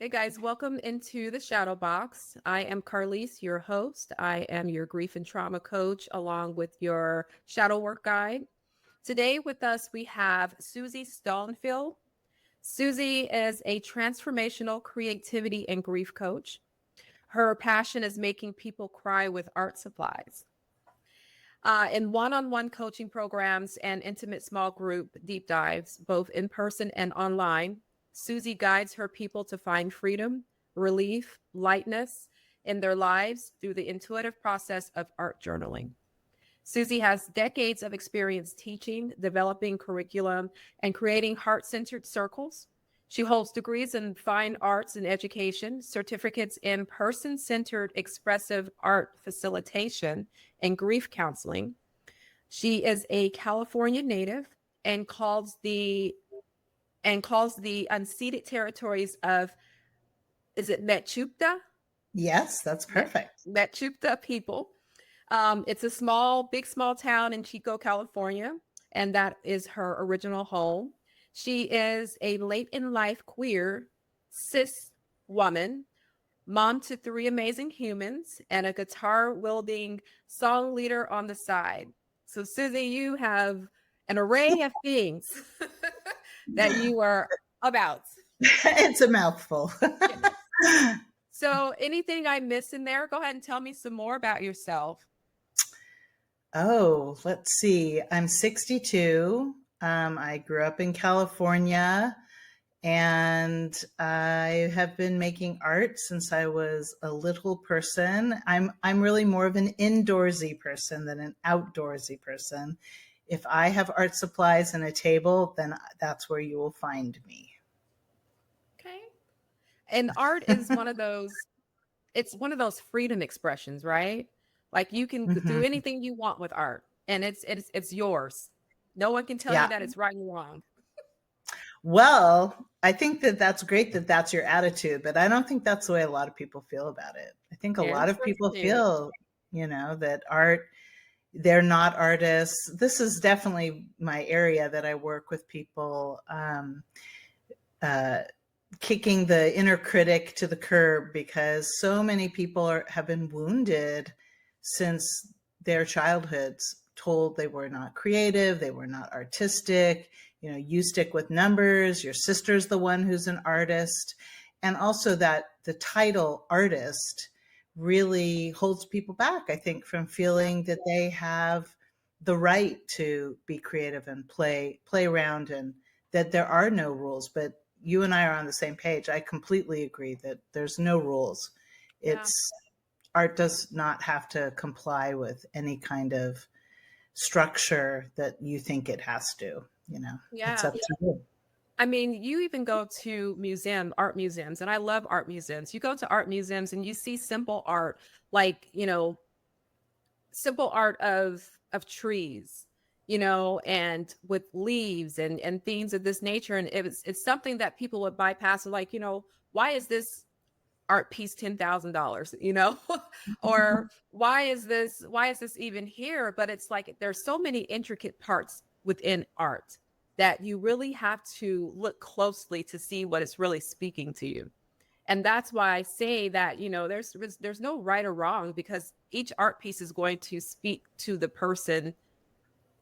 Hey guys, welcome into the Shadow Box. I am Carlise, your host. I am your grief and trauma coach, along with your shadow work guide. Today with us, we have Susie Stonefield. Susie is a transformational creativity and grief coach. Her passion is making people cry with art supplies. In one-on-one coaching programs and intimate small group deep dives, both in person and online, Susie guides her people to find freedom, relief, lightness in their lives through the intuitive process of art journaling. Susie has decades of experience teaching, developing curriculum, and creating heart-centered circles. She holds degrees in fine arts and education, certificates in person-centered expressive art facilitation and grief counseling. She is a California native and calls the unceded territories of, is it Mechoopda? Yes, that's perfect. Mechoopda people. It's a small town in Chico, California, and that is her original home. She is a late in life queer cis woman, mom to three amazing humans, and a guitar wielding song leader on the side. So, Susie, you have an array of things that you are about. It's a mouthful. Yes. So, anything I missed in there, go ahead and tell me some more about yourself. Oh, let's see. I'm 62. I grew up in California and I have been making art since I was a little person. I'm really more of an indoorsy person than an outdoorsy person. If I have art supplies and a table, then that's where you will find me. Okay. And art is one of those freedom expressions, right? Like you can do Hmm. anything you want with art and it's yours. No one can tell you Yeah. that it's right or wrong. Well, I think that that's great that that's your attitude, but I don't think that's the way a lot of people feel about it. I think a lot of people Interesting. feel, that art, they're not artists. This is definitely my area that I work with people, uh, kicking the inner critic to the curb because so many people have been wounded since their childhoods, told they were not creative, they were not artistic. You stick with numbers, your sister's the one who's an artist. And also that the title artist really holds people back, I think, from feeling that they have the right to be creative and play around, and that there are no rules. But you and I are on the same page. I completely agree that there's no rules. Yeah. It's art does not have to comply with any kind of structure that you think it has to. It's Yeah. up to you. I mean, you even go to art museums, and I love art museums. You go to art museums and you see simple art, like, simple art of trees, and with leaves and things of this nature. And it's something that people would bypass, like, why is this art piece $10,000, or why is this even here? But it's like there's so many intricate parts within art that you really have to look closely to see what is really speaking to you. And that's why I say that, there's no right or wrong, because each art piece is going to speak to the person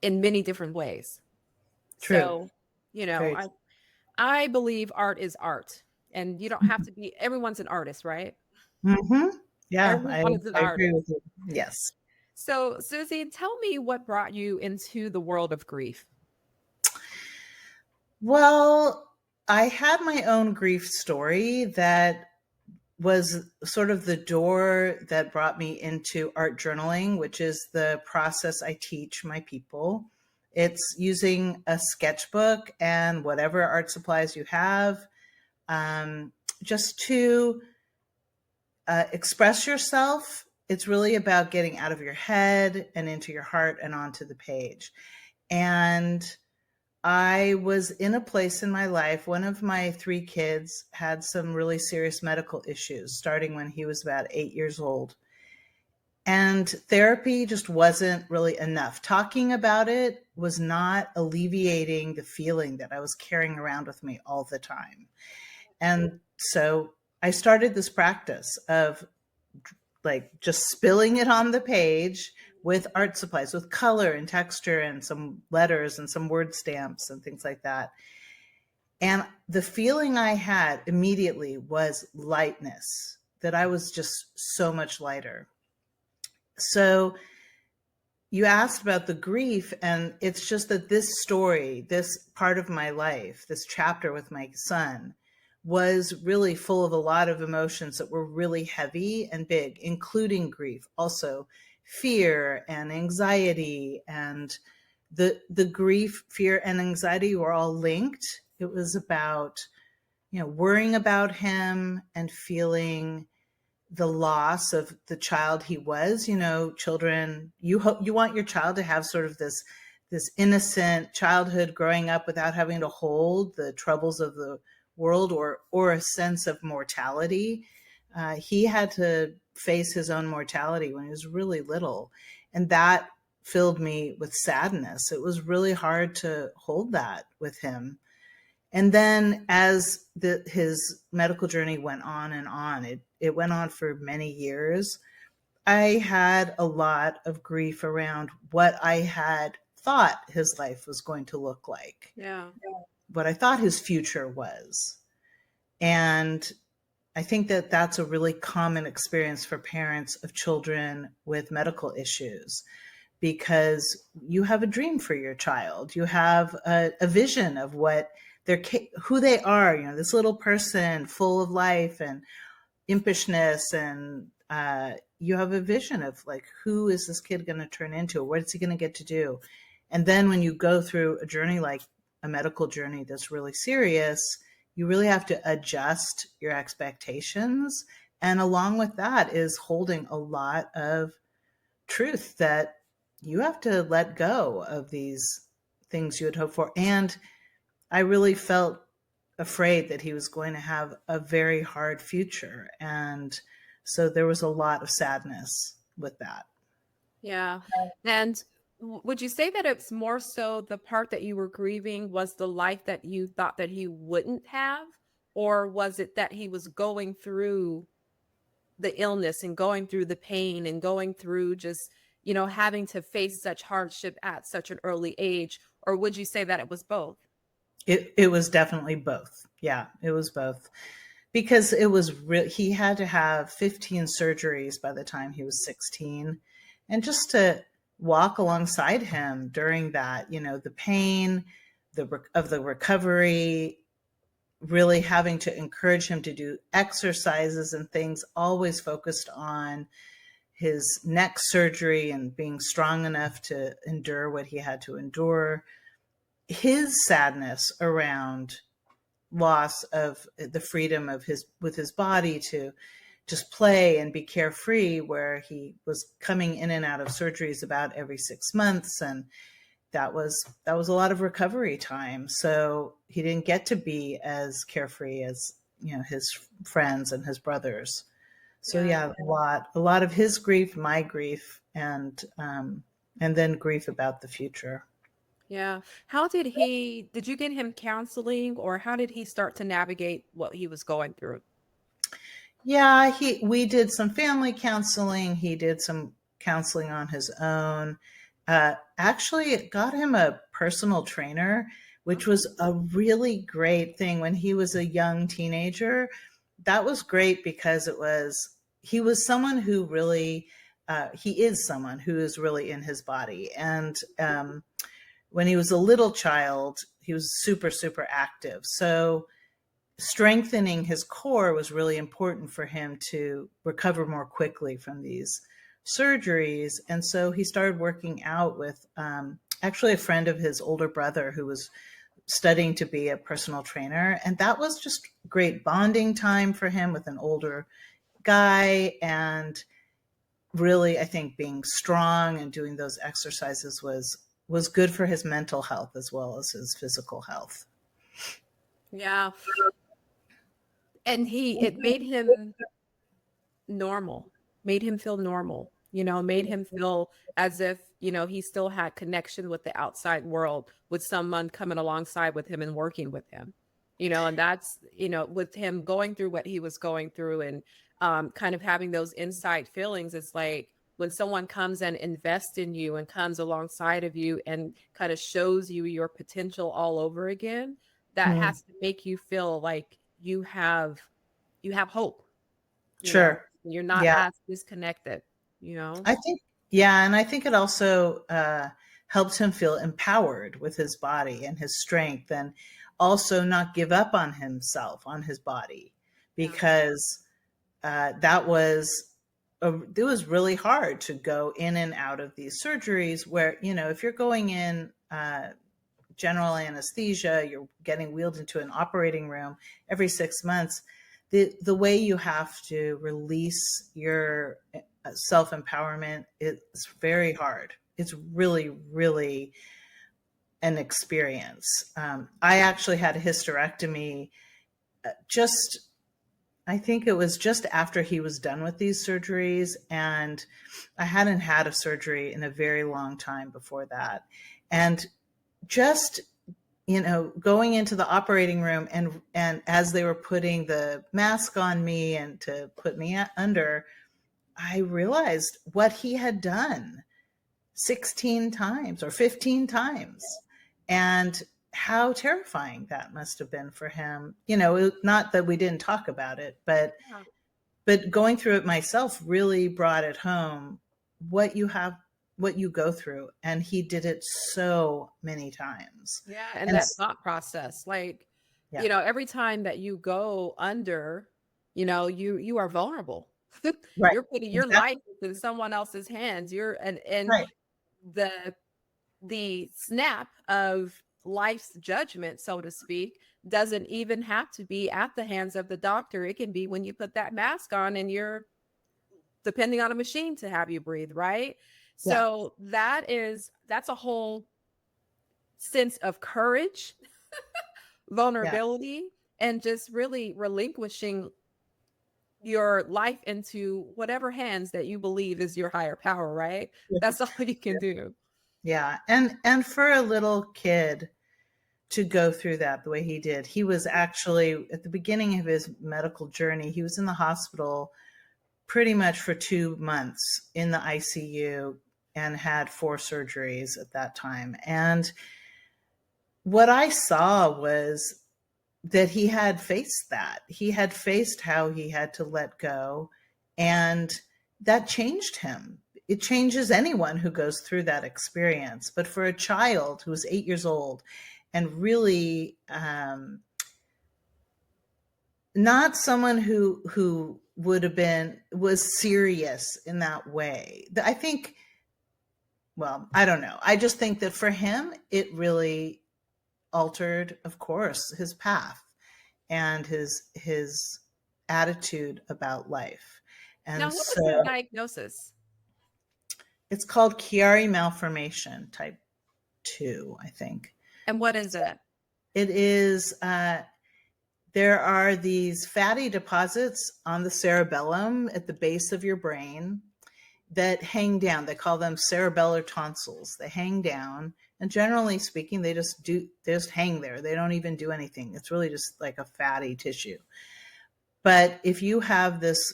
in many different ways. True. So, Very I I believe art is art, and you don't have true. to be everyone's an artist, right? Hmm. Yeah, Everyone is an I agree artist. with you. Yes. So, Susie, tell me what brought you into the world of grief. Well, I had my own grief story that was sort of the door that brought me into art journaling, which is the process I teach my people. It's using a sketchbook and whatever art supplies you have, um, just to express yourself. It's really about getting out of your head and into your heart and onto the page. And I was in a place in my life. One of my three kids had some really serious medical issues starting when he was about 8 years old. And therapy just wasn't really enough. Talking about it was not alleviating the feeling that I was carrying around with me all the time. And so I started this practice of like just spilling it on the page with art supplies, with color and texture and some letters and some word stamps and things like that. And the feeling I had immediately was lightness, that I was just so much lighter. So you asked about the grief, and it's just that this story, this part of my life, this chapter with my son, was really full of a lot of emotions that were really heavy and big, including grief, also fear and anxiety. And the grief, fear, and anxiety were all linked. It was about, worrying about him and feeling the loss of the child he was. Children, you want your child to have sort of this innocent childhood, growing up without having to hold the troubles of the world or a sense of mortality. He had to face his own mortality when he was really little, and that filled me with sadness. It was really hard to hold that with him. And then as his medical journey went on and on, it went on for many years. I had a lot of grief around what I had thought his life was going to look like, Yeah. what I thought his future was. And I think that that's a really common experience for parents of children with medical issues, because you have a dream for your child. You have a vision of what who they are, this little person full of life and impishness. And you have a vision of like, who is this kid going to turn into? What is he going to get to do? And then when you go through a journey like a medical journey that's really serious, you really have to adjust your expectations. And along with that is holding a lot of truth that you have to let go of these things you had hoped for. And I really felt afraid that he was going to have a very hard future. And so there was a lot of sadness with that. Yeah. And would you say that it's more so the part that you were grieving was the life that you thought that he wouldn't have? Or was it that he was going through the illness and going through the pain and going through just, having to face such hardship at such an early age? Or would you say that it was both? It was definitely both. Yeah, it was both. Because it was he had to have 15 surgeries by the time he was 16. And just to walk alongside him during that, the pain, of the recovery, really having to encourage him to do exercises and things, always focused on his neck surgery and being strong enough to endure what he had to endure. His sadness around loss of the freedom of his body to just play and be carefree, where he was coming in and out of surgeries about every 6 months. And that was a lot of recovery time. So he didn't get to be as carefree as, his friends and his brothers. So Yeah. yeah, a lot of his grief, my grief, and then grief about the future. Yeah. Did you get him counseling, or how did he start to navigate what he was going through? Yeah, we did some family counseling. He did some counseling on his own. Actually, it got him a personal trainer, which was a really great thing when he was a young teenager. That was great because he was someone who really, he is someone who is really in his body. And when he was a little child, he was super, super active. So strengthening his core was really important for him to recover more quickly from these surgeries. And so he started working out with actually a friend of his older brother who was studying to be a personal trainer. And that was just great bonding time for him with an older guy. And really, I think being strong and doing those exercises was good for his mental health as well as his physical health. Yeah. And it made him normal, made him feel normal, made him feel as if, he still had connection with the outside world, with someone coming alongside with him and working with him. And that's, with him going through what he was going through, and kind of having those inside feelings. It's like when someone comes and invests in you and comes alongside of you and kind of shows you your potential all over again, that Hmm. has to make you feel like you have hope, Sure. you're not Yeah. as disconnected. I think, yeah. And I think it also helps him feel empowered with his body and his strength, and also not give up on himself, on his body, Yeah. because that was it was really hard to go in and out of these surgeries where, if you're going in general anesthesia, you're getting wheeled into an operating room every 6 months. The way you have to release your self empowerment is very hard. It's really, really an experience. I actually had a hysterectomy just, I think it was just after he was done with these surgeries. And I hadn't had a surgery in a very long time before that. And just, going into the operating room, and as they were putting the mask on me and to put me under, I realized what he had done 16 times or 15 times, and how terrifying that must have been for him. Not that we didn't talk about it, Yeah. but going through it myself really brought it home, what you have, what you go through. And he did it so many times. Yeah, and And that thought process, like, yeah, every time that you go under, you are vulnerable. right, You're putting your exactly, life in someone else's hands. You're and right. the the snap of life's judgment, so to speak, doesn't even have to be at the hands of the doctor. It can be when you put that mask on and you're depending on a machine to have you breathe, right? Yeah, So that's a whole sense of courage, yeah, vulnerability, and just really relinquishing your life into whatever hands that you believe is your higher power, right? That's all you can do. yeah. And for a little kid to go through that the way he did, he was actually at the beginning of his medical journey, he was in the hospital pretty much for 2 months in the ICU, and had 4 surgeries at that time. And what I saw was that he had faced that. He had faced how he had to let go, and that changed him. It changes anyone who goes through that experience. But for a child who was 8 years old and really not someone who would have been was serious in that way, I think, well, I don't know. I just think that for him, it really altered, of course, his path and his attitude about life. Now, And what was the so diagnosis? it's called Chiari Malformation type 2, I think. And what is it? It is, there are these fatty deposits on the cerebellum at the base of your brain that hang down. They call them cerebellar tonsils. They hang down, and generally speaking, they just hang there. They don't even do anything. It's really just like a fatty tissue. But if you have this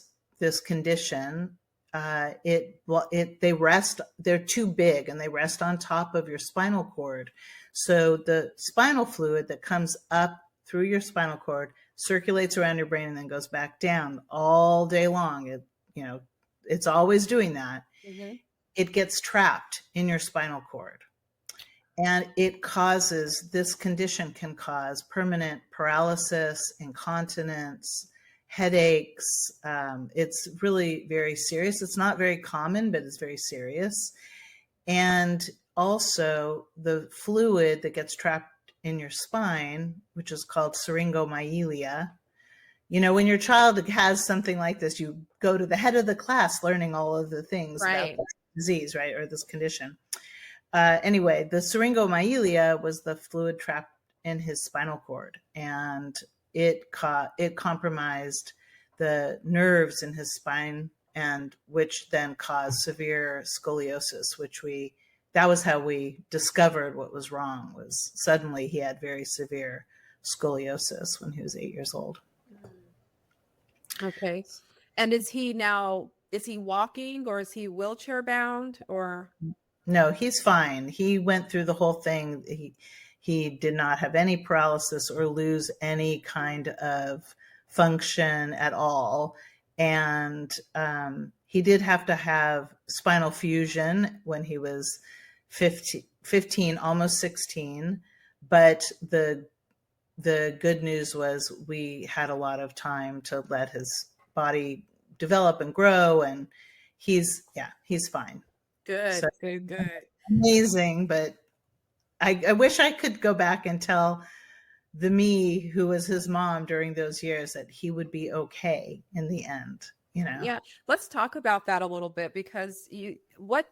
condition, they rest. They're too big, and they rest on top of your spinal cord. So the spinal fluid that comes up through your spinal cord circulates around your brain and then goes back down all day long. It's always doing that. Mhm. It gets trapped in your spinal cord, and this condition can cause permanent paralysis, incontinence, headaches. It's really very serious. It's not very common, but it's very serious. And also the fluid that gets trapped in your spine, which is called syringomyelia. When your child has something like this, you go to the head of the class learning all of the things about Right. this disease, right, or this condition. Anyway, the syringomyelia was the fluid trapped in his spinal cord, and it compromised the nerves in his spine, and which then caused severe scoliosis. That was how we discovered what was wrong. Was suddenly he had very severe scoliosis when he was 8 years old. Okay. And is he walking or is he wheelchair bound or? No, he's fine. He went through the whole thing. He did not have any paralysis or lose any kind of function at all. And he did have to have spinal fusion when he was 15 almost 16. But the good news was we had a lot of time to let his body develop and grow, and he's fine. Good, So good, good. amazing, but I wish I could go back and tell the me who was his mom during those years that he would be okay in the end, you know. Yeah, let's talk about that a little bit because what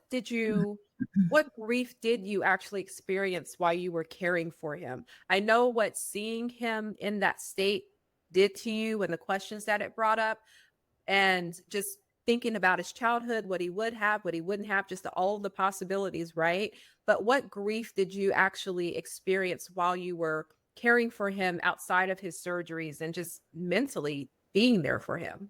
grief did you actually experience while you were caring for him? I know what seeing him in that state did to you and the questions that it brought up, and just thinking about his childhood, what he would have, what he wouldn't have, just all of the possibilities, right? But what grief did you actually experience while you were caring for him outside of his surgeries and just mentally being there for him?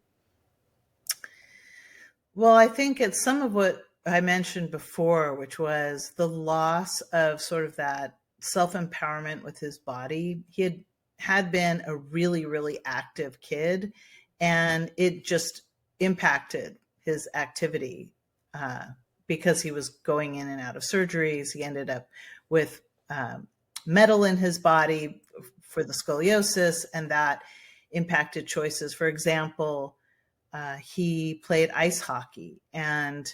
Well, I think it's some of what I mentioned before, which was the loss of sort of that self-empowerment with his body. He had been a really, really active kid, and it just impacted his activity because he was going in and out of surgeries. He ended up with metal in his body for the scoliosis, and that impacted choices. For example, he played ice hockey, and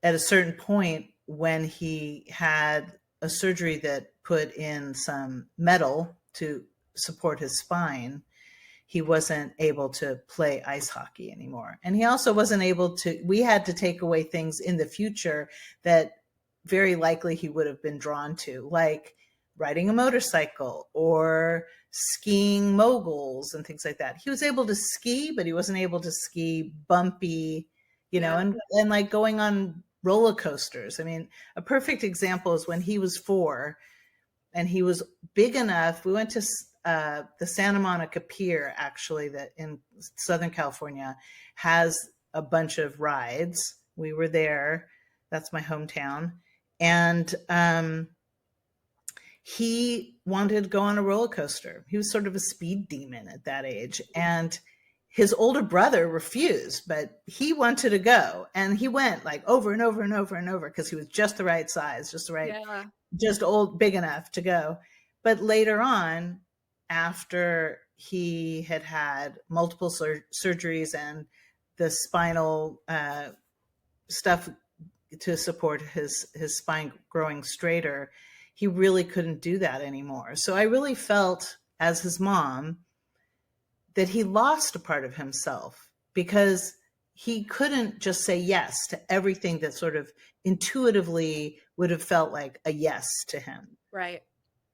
at a certain point when he had a surgery that put in some metal to support his spine, he wasn't able to play ice hockey anymore. And he also wasn't able to, we had to take away things in the future that very likely he would have been drawn to, like riding a motorcycle or skiing moguls and things like that. He was able to ski, but he wasn't able to ski bumpy, Yeah. and like going on roller coasters. I mean, a perfect example is when he was 4 and he was big enough. We went to the Santa Monica Pier, actually, that in Southern California has a bunch of rides. We were there. That's my hometown. And he wanted to go on a roller coaster. He was sort of a speed demon at that age. And his older brother refused, but he wanted to go. And he went like over and over and over and over because he was just the right size, Yeah. just old, big enough to go. But later on, after he had had multiple surgeries and the spinal stuff to support his spine growing straighter, he really couldn't do that anymore. So I really felt as his mom that he lost a part of himself because he couldn't just say yes to everything that sort of intuitively would have felt like a yes to him. Right.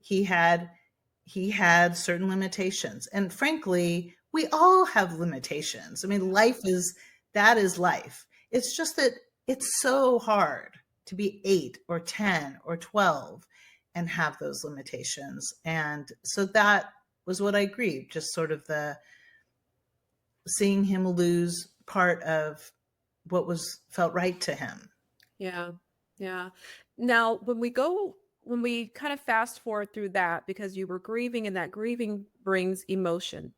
He had certain limitations, and frankly, we all have limitations. I mean, that is life. It's just that it's so hard to be 8 or 10 or 12 and have those limitations. And so that was what I grieved, just sort of the seeing him lose part of what was felt right to him. Yeah. Yeah. Now, when we kind of fast forward through that, because you were grieving and that grieving brings emotion.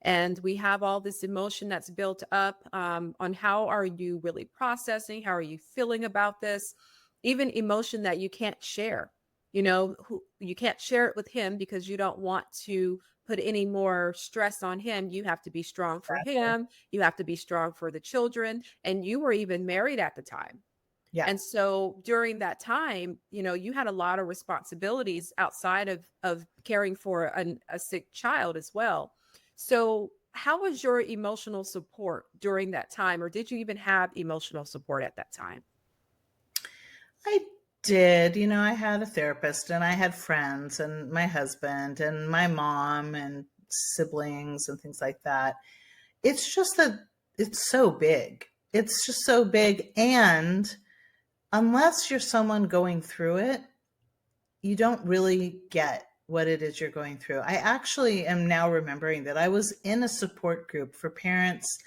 And we have all this emotion that's built up on how are you really processing? How are you feeling about this? Even emotion that you can't share. You can't share it with him because you don't want to put any more stress on him. You have to be strong for him. You have to be strong for the children. And you were even married at the time. Yeah. And so during that time, you had a lot of responsibilities outside of caring for a sick child as well. So how was your emotional support during that time? Or did you even have emotional support at that time? I did. I had a therapist and I had friends and my husband and my mom and siblings and things like that. It's just that it's so big. It's just so big. And unless you're someone going through it, you don't really get what it is you're going through. I actually am now remembering that I was in a support group for parents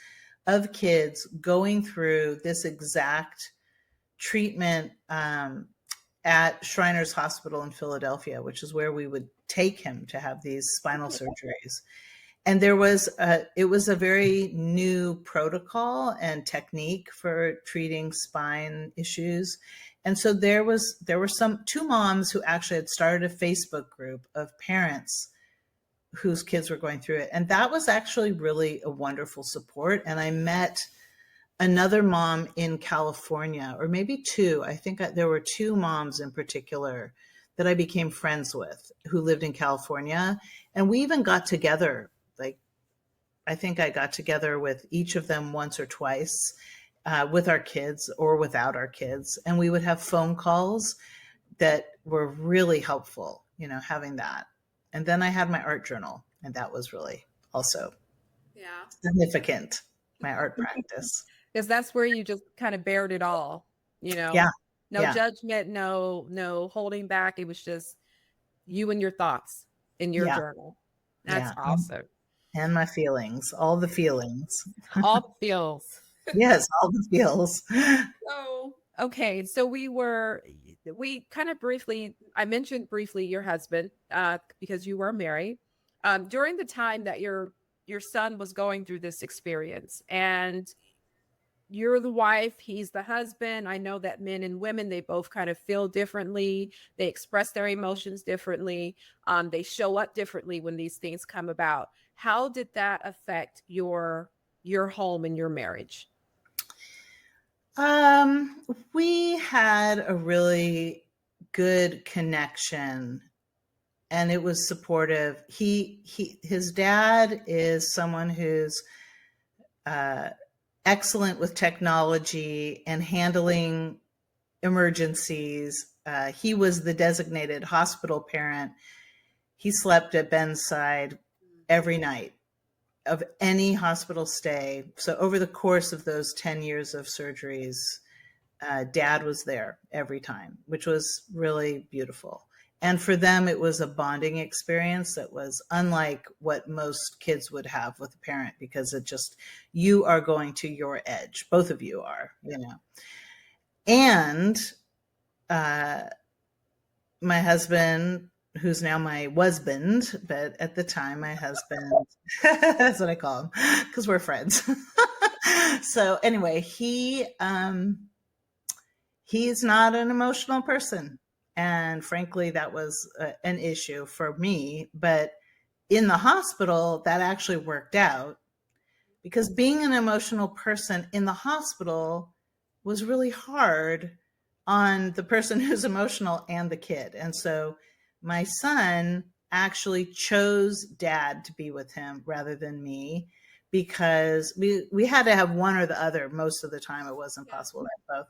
of kids going through this exact treatment at Shriners Hospital in Philadelphia, which is where we would take him to have these spinal surgeries. And it was a very new protocol and technique for treating spine issues. And so there were two moms who actually had started a Facebook group of parents whose kids were going through it. And that was actually really a wonderful support. And I met another mom in California, or maybe two. I think there were two moms in particular that I became friends with who lived in California. And we even got together. Like, I think I got together with each of them once or twice with our kids or without our kids. And we would have phone calls that were really helpful, having that. And then I had my art journal, and that was really also significant, my art practice. Because that's where you just kind of bared it all, No Yeah. judgment, no holding back. It was just you and your thoughts in your journal. That's awesome. And my feelings, all the feelings. All feels. Yes, all the feels. So, okay. So we kind of briefly, I mentioned briefly your husband, because you were married, during the time that your son was going through this experience, and you're the wife, he's the husband. I know that men and women, they both kind of feel differently. They express their emotions differently. They show up differently when these things come about. How did that affect your home and your marriage? We had a really good connection, and it was supportive. His dad is someone who's excellent with technology and handling emergencies. He was the designated hospital parent. He slept at Ben's side every night of any hospital stay. So over the course of those 10 years of surgeries, Dad was there every time, which was really beautiful. And for them, it was a bonding experience that was unlike what most kids would have with a parent, because you are going to your edge. Both of you are, And my husband, who's now my husband, but at the time, my husband, that's what I call him, because we're friends. So anyway, he's not an emotional person. And frankly, that was an issue for me. But in the hospital, that actually worked out, because being an emotional person in the hospital was really hard on the person who's emotional and the kid. And so my son actually chose Dad to be with him rather than me, because we had to have one or the other. Most of the time it wasn't possible to have both,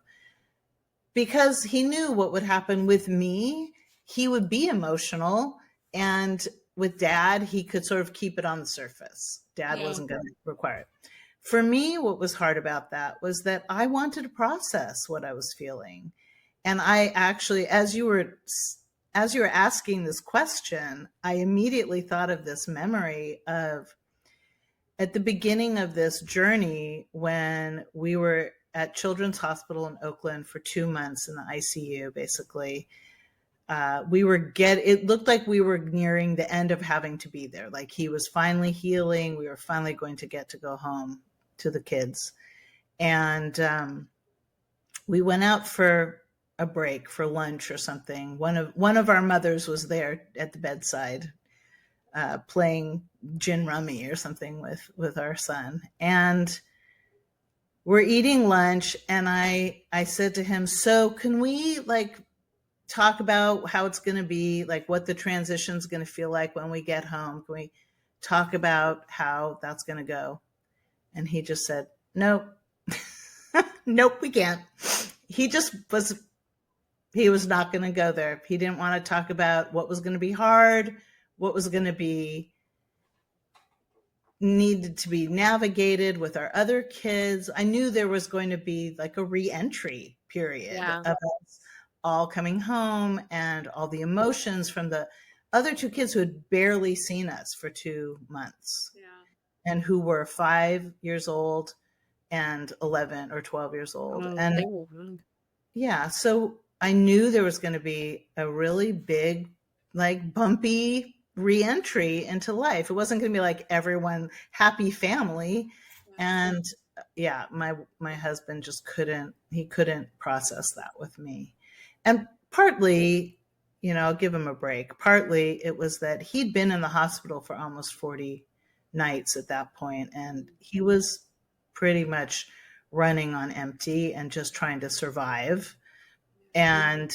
because he knew what would happen with me. He would be emotional, and with Dad, he could sort of keep it on the surface. Dad wasn't going to require it. For me, what was hard about that was that I wanted to process what I was feeling. And I actually, as you were asking this question, I immediately thought of this memory of at the beginning of this journey, when we were at Children's Hospital in Oakland for 2 months in the ICU, basically. It looked like we were nearing the end of having to be there. Like, he was finally healing. We were finally going to get to go home to the kids. And we went out for a break, for lunch or something. One of our mothers was there at the bedside, playing gin rummy or something with our son. And we're eating lunch, and I said to him, so can we talk about how it's going to be, like what the transition is going to feel like when we get home? Can we talk about how that's going to go? And he just said, nope. Nope, we can't. He was not going to go there. He didn't want to talk about what was going to be hard, what was going to be needed to be navigated with our other kids. I knew there was going to be like a re-entry period of us all coming home, and all the emotions from the other two kids who had barely seen us for 2 months Yeah. and who were 5 years old and 11 or 12 years old. Oh, And they were young. yeah, so I knew there was going to be a really big, like bumpy reentry into life. It wasn't going to be like everyone happy family. And yeah, my husband just couldn't process that with me. And partly, I'll give him a break. Partly it was that he'd been in the hospital for almost 40 nights at that point, and he was pretty much running on empty and just trying to survive. And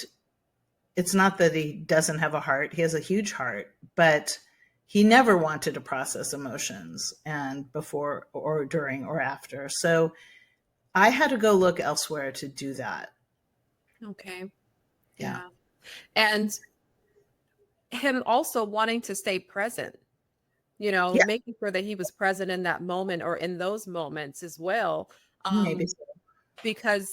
it's not that he doesn't have a heart, he has a huge heart, but he never wanted to process emotions, and before or during or after. So I had to go look elsewhere to do that. Okay. Yeah. Yeah. And him also wanting to stay present, Yeah, making sure that he was present in that moment or in those moments as well. maybe Um, so. because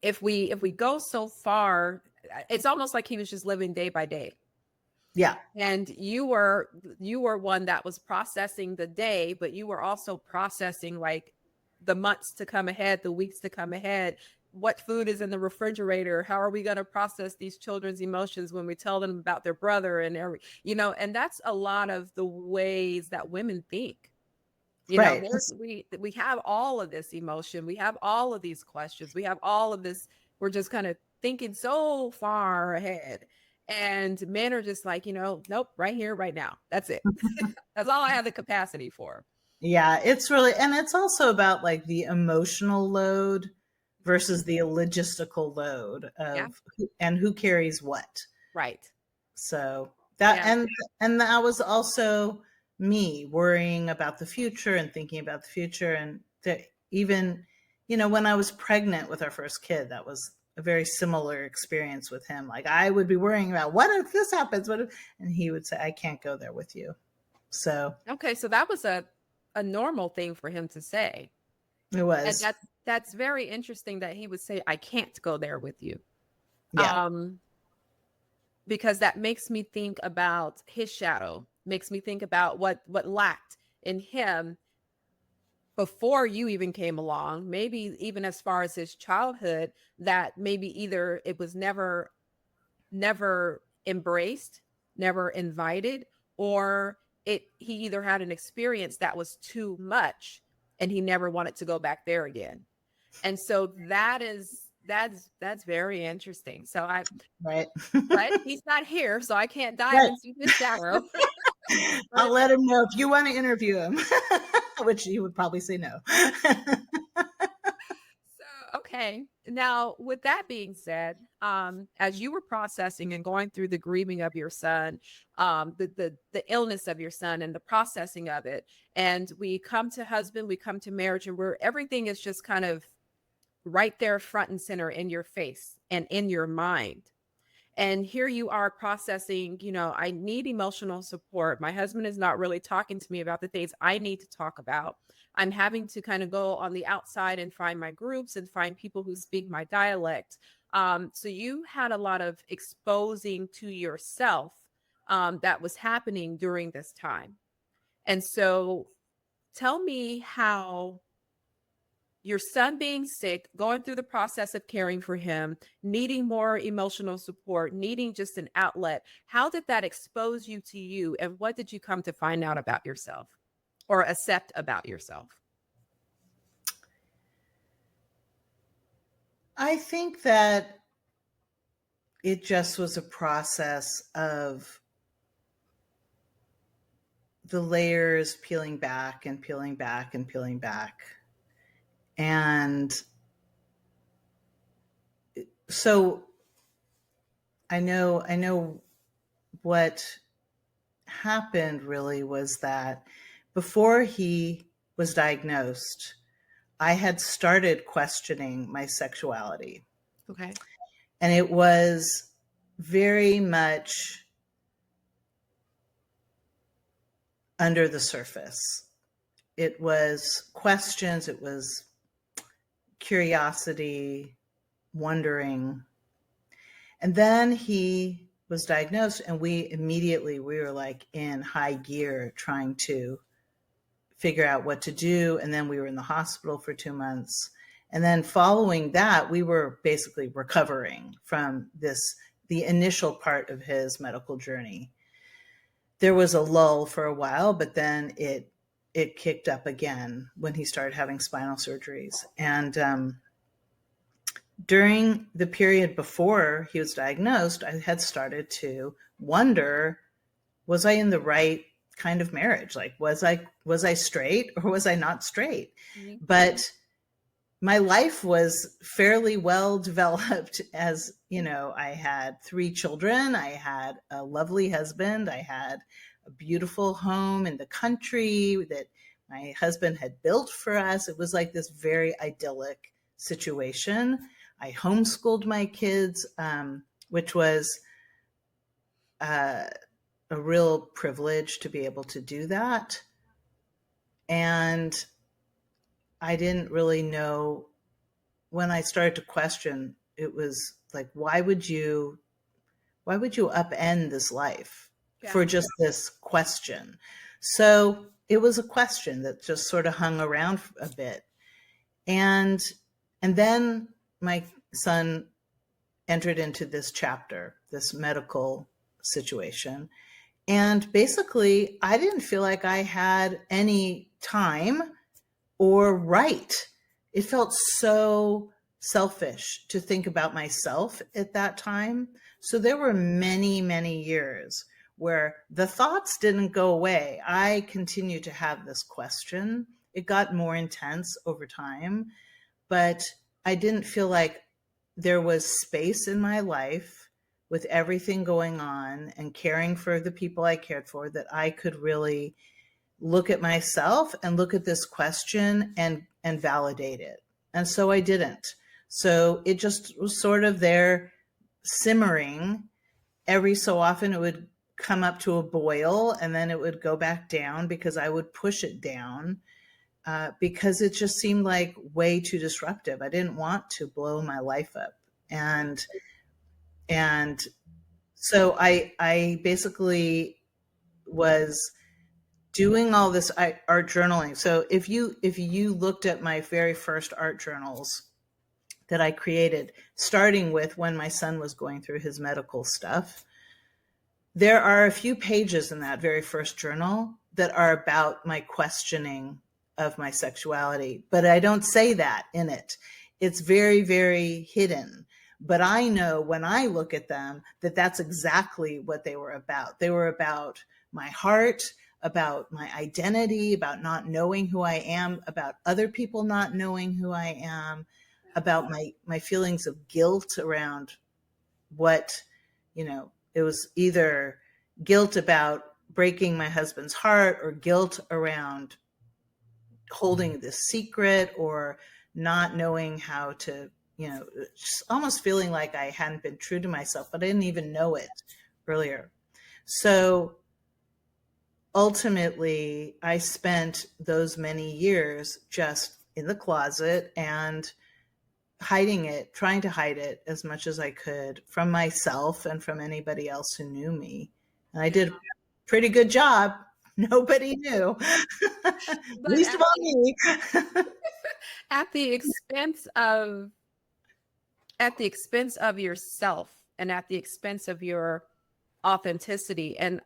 if we go so far, it's almost like he was just living day by day. Yeah, And you were one that was processing the day, but you were also processing like the months to come ahead, the weeks to come ahead. What food is in the refrigerator? How are we going to process these children's emotions when we tell them about their brother and and that's a lot of the ways that women think. right. We have all of this emotion, we have all of these questions, we have all of this. We're just kind of thinking so far ahead, and men are just like, nope, right here, right now, that's it. That's all I have the capacity for. Yeah, it's really, and it's also about like the emotional load Mhm. versus the logistical load Yeah. of and who carries what. Right. So that Yeah. and that was also me worrying about the future and thinking about the future, and even when I was pregnant with our first kid, that was a very similar experience with him. Like I would be worrying about what if this happens, and he would say, I can't go there with you. So Okay, so that was a normal thing for him to say. it And was. that's very interesting that he would say, I can't go there with you. Yeah. um because that makes me think about his shadow, makes me think about what lacked in him before you even came along, maybe even as far as his childhood, that maybe either it was never embraced, never invited, or he either had an experience that was too much and he never wanted to go back there again. And so that's very interesting. So I Right. but he's not here, so I can't dive Right. into his shadow. I'll But let him know if you want to interview him, which he would probably say no. so, okay. Now, with that being said, as you were processing and going through the grieving of your son, the illness of your son and the processing of it, and we come to husband, we come to marriage, and where everything is just kind of right there front and center in your face and in your mind. And here you are processing, I need emotional support. My husband is not really talking to me about the things I need to talk about. I'm having to kind of go on the outside and find my groups and find people who speak my dialect. So you had a lot of exposing to yourself that was happening during this time. And so tell me how your son being sick, going through the process of caring for him, needing more emotional support, needing just an outlet. How did that expose you to you? And what did you come to find out about yourself or accept about yourself? I think that it just was a process of the layers peeling back and peeling back and peeling back. And so I know what happened really was that before he was diagnosed, I had started questioning my sexuality. Okay. And it was very much under the surface. It was questions, it was curiosity, wondering. And then he was diagnosed, and we were like in high gear trying to figure out what to do. And then we were in the hospital for 2 months. And then following that, we were basically recovering from the initial part of his medical journey. There was a lull for a while, but then it kicked up again when he started having spinal surgeries. And during the period before he was diagnosed, I had started to wonder, was I in the right kind of marriage? Like, was I straight or was I not straight? Mm-hmm. But my life was fairly well developed. As you know, I had 3 children, I had a lovely husband, I had a beautiful home in the country that my husband had built for us. It was like this very idyllic situation. I homeschooled my kids, which was a real privilege to be able to do that. And I didn't really know, when I started to question, it was like, why would you upend this life Yeah. for just this question? So it was a question that just sort of hung around a bit. And then my son entered into this chapter, this medical situation. And basically, I didn't feel like I had any time or right. It felt so selfish to think about myself at that time. So there were many, many years where the thoughts didn't go away. I continued to have this question. It got more intense over time, but I didn't feel like there was space in my life, with everything going on and caring for the people I cared for, that I could really look at myself and look at this question and validate it. And so I didn't. So it just was sort of there simmering. Every so often it would come up to a boil, and then it would go back down because I would push it down, because it just seemed like way too disruptive. I didn't want to blow my life up. And so I basically was doing all this art journaling. So if you looked at my very first art journals that I created, starting with when my son was going through his medical stuff, there are a few pages in that very first journal that are about my questioning of my sexuality. But I don't say that in it. It's very, very hidden. But I know when I look at them that that's exactly what they were about. They were about my heart, about my identity, about not knowing who I am, about other people not knowing who I am, about my feelings of guilt around what, it was either guilt about breaking my husband's heart, or guilt around holding this secret, or not knowing how to, just almost feeling like I hadn't been true to myself, but I didn't even know it earlier. So ultimately, I spent those many years just in the closet and hiding it, trying to hide it as much as I could from myself and from anybody else who knew me. And I did a pretty good job. Nobody knew, But least of all me. at the expense of yourself, and at the expense of your authenticity. And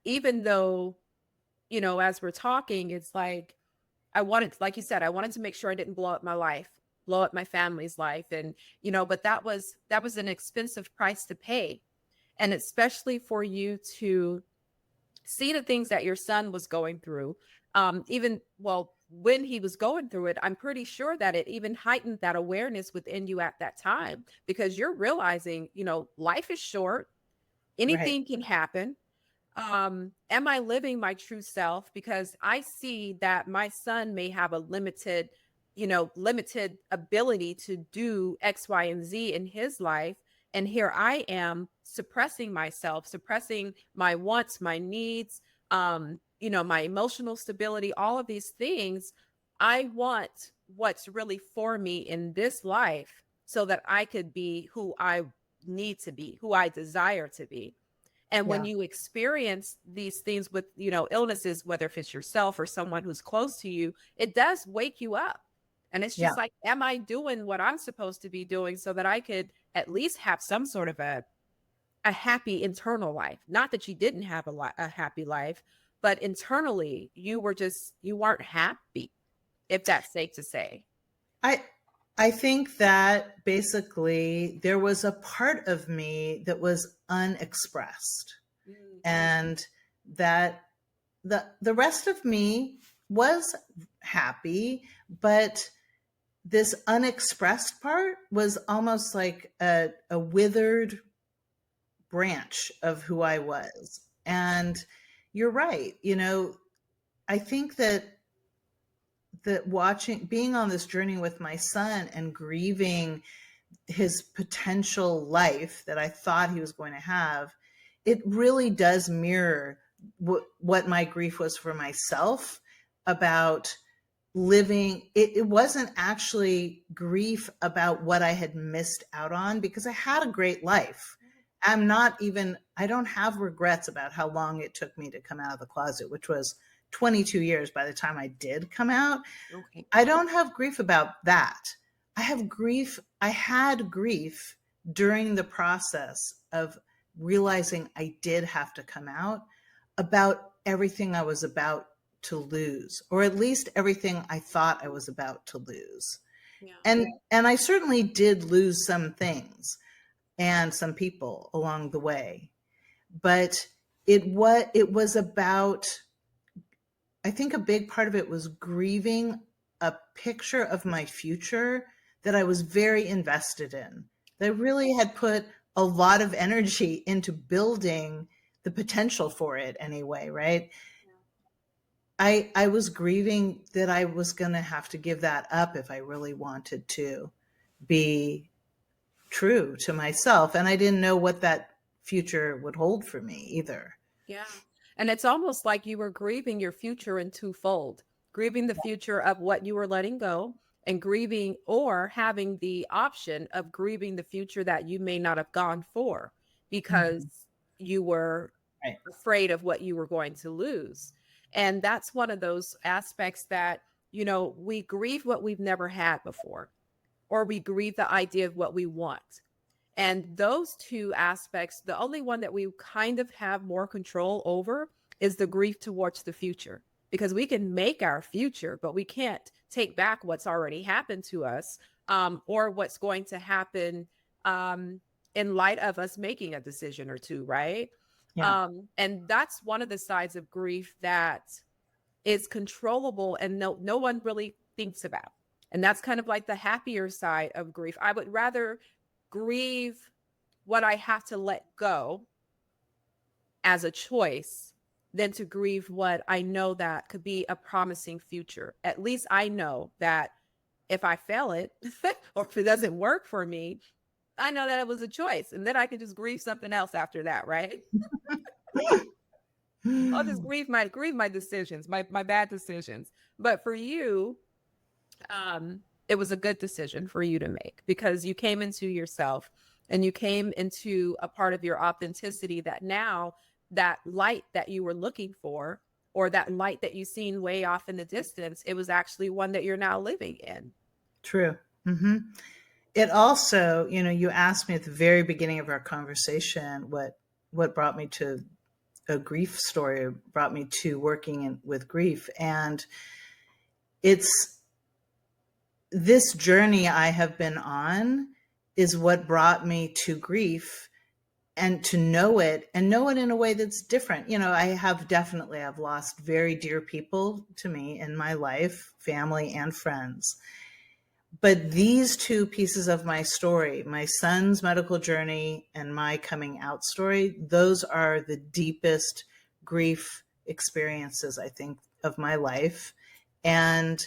even though, as we're talking, it's like, I wanted, like you said, I wanted to make sure I didn't blow up my life, blow up my family's life. And, but that was an expensive price to pay. And especially for you to see the things that your son was going through, even, well, when he was going through it, I'm pretty sure that it even heightened that awareness within you at that time, because you're realizing, life is short, Right. anything can happen. Am I living my true self? Because I see that my son may have a limited ability to do X, Y, and Z in his life. And here I am suppressing myself, suppressing my wants, my needs, my emotional stability, all of these things. I want what's really for me in this life so that I could be who I need to be, who I desire to be. And when Yeah. you experience these things with, illnesses, whether if it's yourself or someone who's close to you, it does wake you up. And it's Yeah. just like, am I doing what I'm supposed to be doing so that I could at least have some sort of a happy internal life? Not that you didn't have a happy life, but internally you weren't happy, if that's safe to say. I I think that basically there was a part of me that was unexpressed, Mm-hmm. and that the rest of me was happy, but this unexpressed part was almost like a withered branch of who I was. And you're right. I think that watching, being on this journey with my son and grieving his potential life that I thought he was going to have, it really does mirror what my grief was for myself about living. It wasn't actually grief about what I had missed out on, because I had a great life. I don't have regrets about how long it took me to come out of the closet, which was 22 years by the time I did come out. Okay. I don't have grief about that. I had grief during the process of realizing I did have to come out, about everything I was about to lose, or at least everything I thought I was about to lose. Yeah. And I certainly did lose some things and some people along the way. But it was about, I think a big part of it was grieving a picture of my future that I was very invested in. That I really had put a lot of energy into building the potential for it anyway, right? I was grieving that I was going to have to give that up if I really wanted to be true to myself. And I didn't know what that future would hold for me either. Yeah. And it's almost like you were grieving your future in twofold, grieving the future of what you were letting go, and grieving or having the option of grieving the future that you may not have gone for because Mhm. you were Right. afraid of what you were going to lose. And that's one of those aspects that, we grieve what we've never had before, or we grieve the idea of what we want. And those two aspects, the only one that we kind of have more control over is the grief towards the future, because we can make our future, but we can't take back what's already happened to us, or what's going to happen, in light of us making a decision or two, right? Yeah. And that's one of the sides of grief that is controllable and no one really thinks about. And that's kind of like the happier side of grief. I would rather grieve what I have to let go as a choice than to grieve what I know that could be a promising future. At least I know that if I fail it or if it doesn't work for me, I know that it was a choice, and then I can just grieve something else after that, right? I'll just grieve my decisions, my bad decisions. But for you, it was a good decision for you to make, because you came into yourself and you came into a part of your authenticity that now, that light that you were looking for, or that light that you seen way off in the distance, it was actually one that you're now living in. True. Hmm. It also, you asked me at the very beginning of our conversation what brought me to a grief story, brought me to working with grief. And it's this journey I have been on is what brought me to grief, and to know it in a way that's different. I've lost very dear people to me in my life, family and friends. But these two pieces of my story, my son's medical journey and my coming out story, those are the deepest grief experiences, I think, of my life, and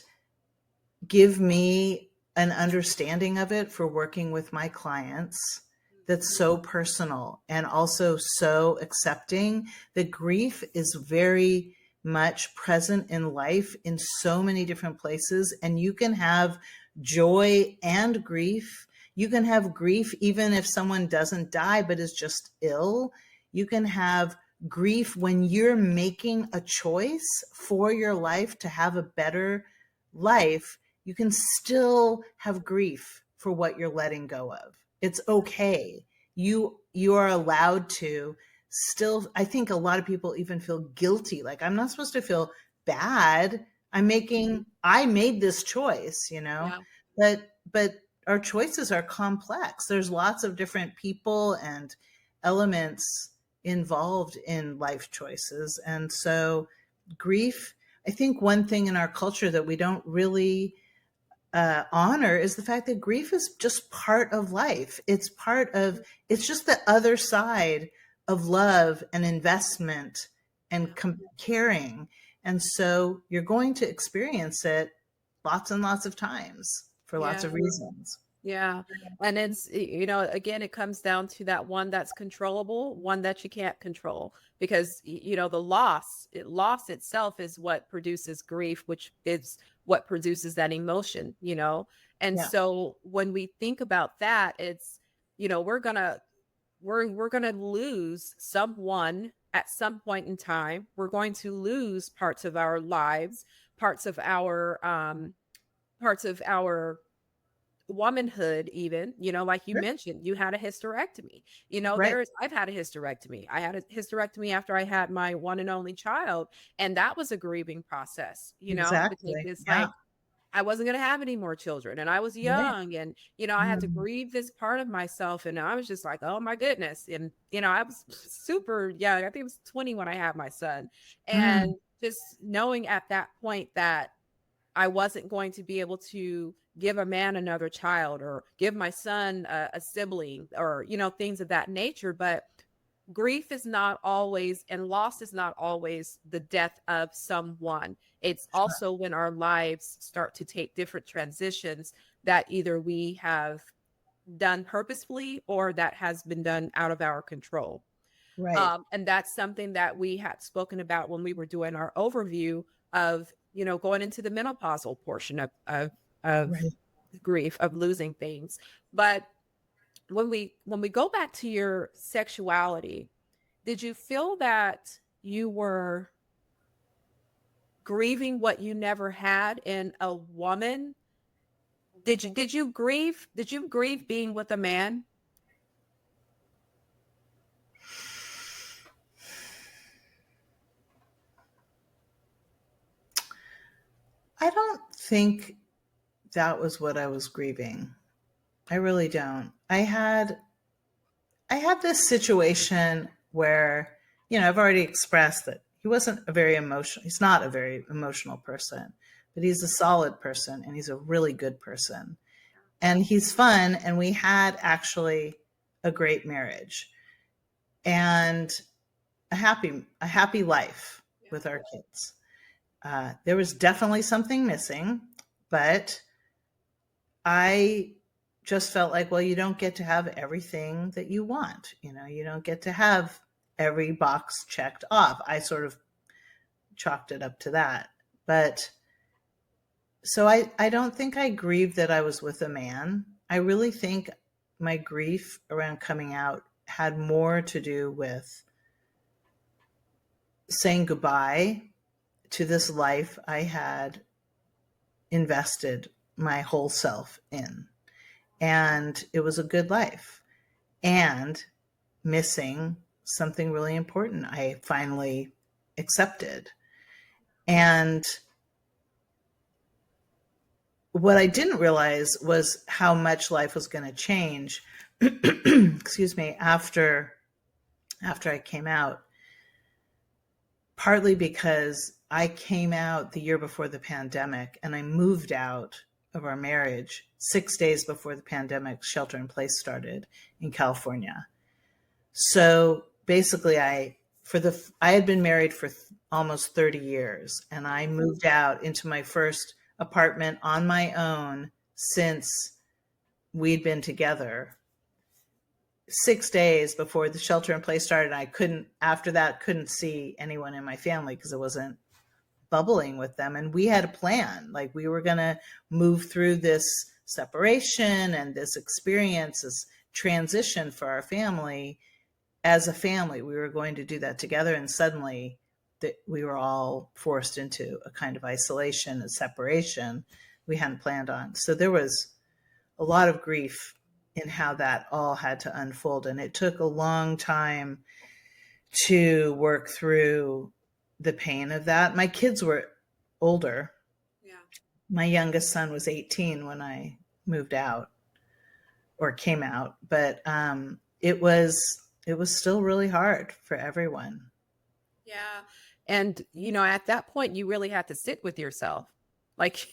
give me an understanding of it for working with my clients that's so personal and also so accepting. That grief is very much present in life in so many different places, and you can have joy and grief. You can have grief even if someone doesn't die but is just ill. You can have grief when you're making a choice for your life to have a better life. You can still have grief for what you're letting go of. It's okay. You are allowed to still. I think a lot of people even feel guilty, like I'm not supposed to feel bad. I made this choice, Yeah. but our choices are complex. There's lots of different people and elements involved in life choices. And so grief, I think one thing in our culture that we don't really honor is the fact that grief is just part of life. It's just the other side of love and investment and caring. And so you're going to experience it lots and lots of times for lots Yeah. of reasons. Yeah. And it's, you know, again, it comes down to that one that's controllable, one that you can't control. Because, you know, loss itself is what produces grief, which is what produces that emotion, you know? And Yeah, so when we think about that, it's, you know, we're gonna lose someone at some point in time. We're going to lose parts of our lives, parts of our womanhood, even, you know, like you sure. mentioned, you had a hysterectomy. You know, Right. I've had a hysterectomy. I had a hysterectomy after I had my one and only child, and that was a grieving process, you know, because Exactly. it's Yeah. like I wasn't going to have any more children, and I was Right. young, and you know, I had to Mm. grieve this part of myself, and I was just like, oh my goodness. And you know, I was super young. I think it was 20 when I had my son. And Mm. just knowing at that point that I wasn't going to be able to give a man another child or give my son a sibling, or, you know, things of that nature. But grief is not always, and loss is not always the death of someone. It's Sure. also when our lives start to take different transitions that either we have done purposefully or that has been done out of our control. Right. And that's something that we had spoken about when we were doing our overview of, you know, going into the menopausal portion of Right. grief, of losing things. But when we go back to your sexuality, did you feel that you were grieving what you never had in a woman? Did you grieve being with a man? I don't think that was what I was grieving. I really don't. I had this situation where, I've already expressed that he's not a very emotional person, but he's a solid person and he's a really good person. And he's fun, and we had actually a great marriage and a happy life with our kids. There was definitely something missing, but I just felt like, well, you don't get to have everything that you want. You don't get to have every box checked off. I sort of chalked it up to that. But so I don't think I grieved that I was with a man. I really think my grief around coming out had more to do with saying goodbye to this life I had invested my whole self in. And it was a good life. And missing something really important I finally accepted. And what I didn't realize was how much life was going to change excuse me, after I came out, partly because I came out the year before the pandemic and I moved out of our marriage 6 days before the pandemic shelter in place started in California. So basically I had been married for almost 30 years, and I moved out into my first apartment on my own since we'd been together 6 days before the shelter in place started. I couldn't see anyone in my family because it wasn't bubbling with them. And we had a plan. Like, we were going to move through this separation and this experience, this transition for our family. As a family, we were going to do that together, and suddenly that we were all forced into a kind of isolation and separation we hadn't planned on. So there was a lot of grief in how that all had to unfold, and it took a long time to work through the pain of that. My kids were older. Yeah. My youngest son was 18 when I moved out or came out, but it was still really hard for everyone. Yeah. And, at that point, you really had to sit with yourself, like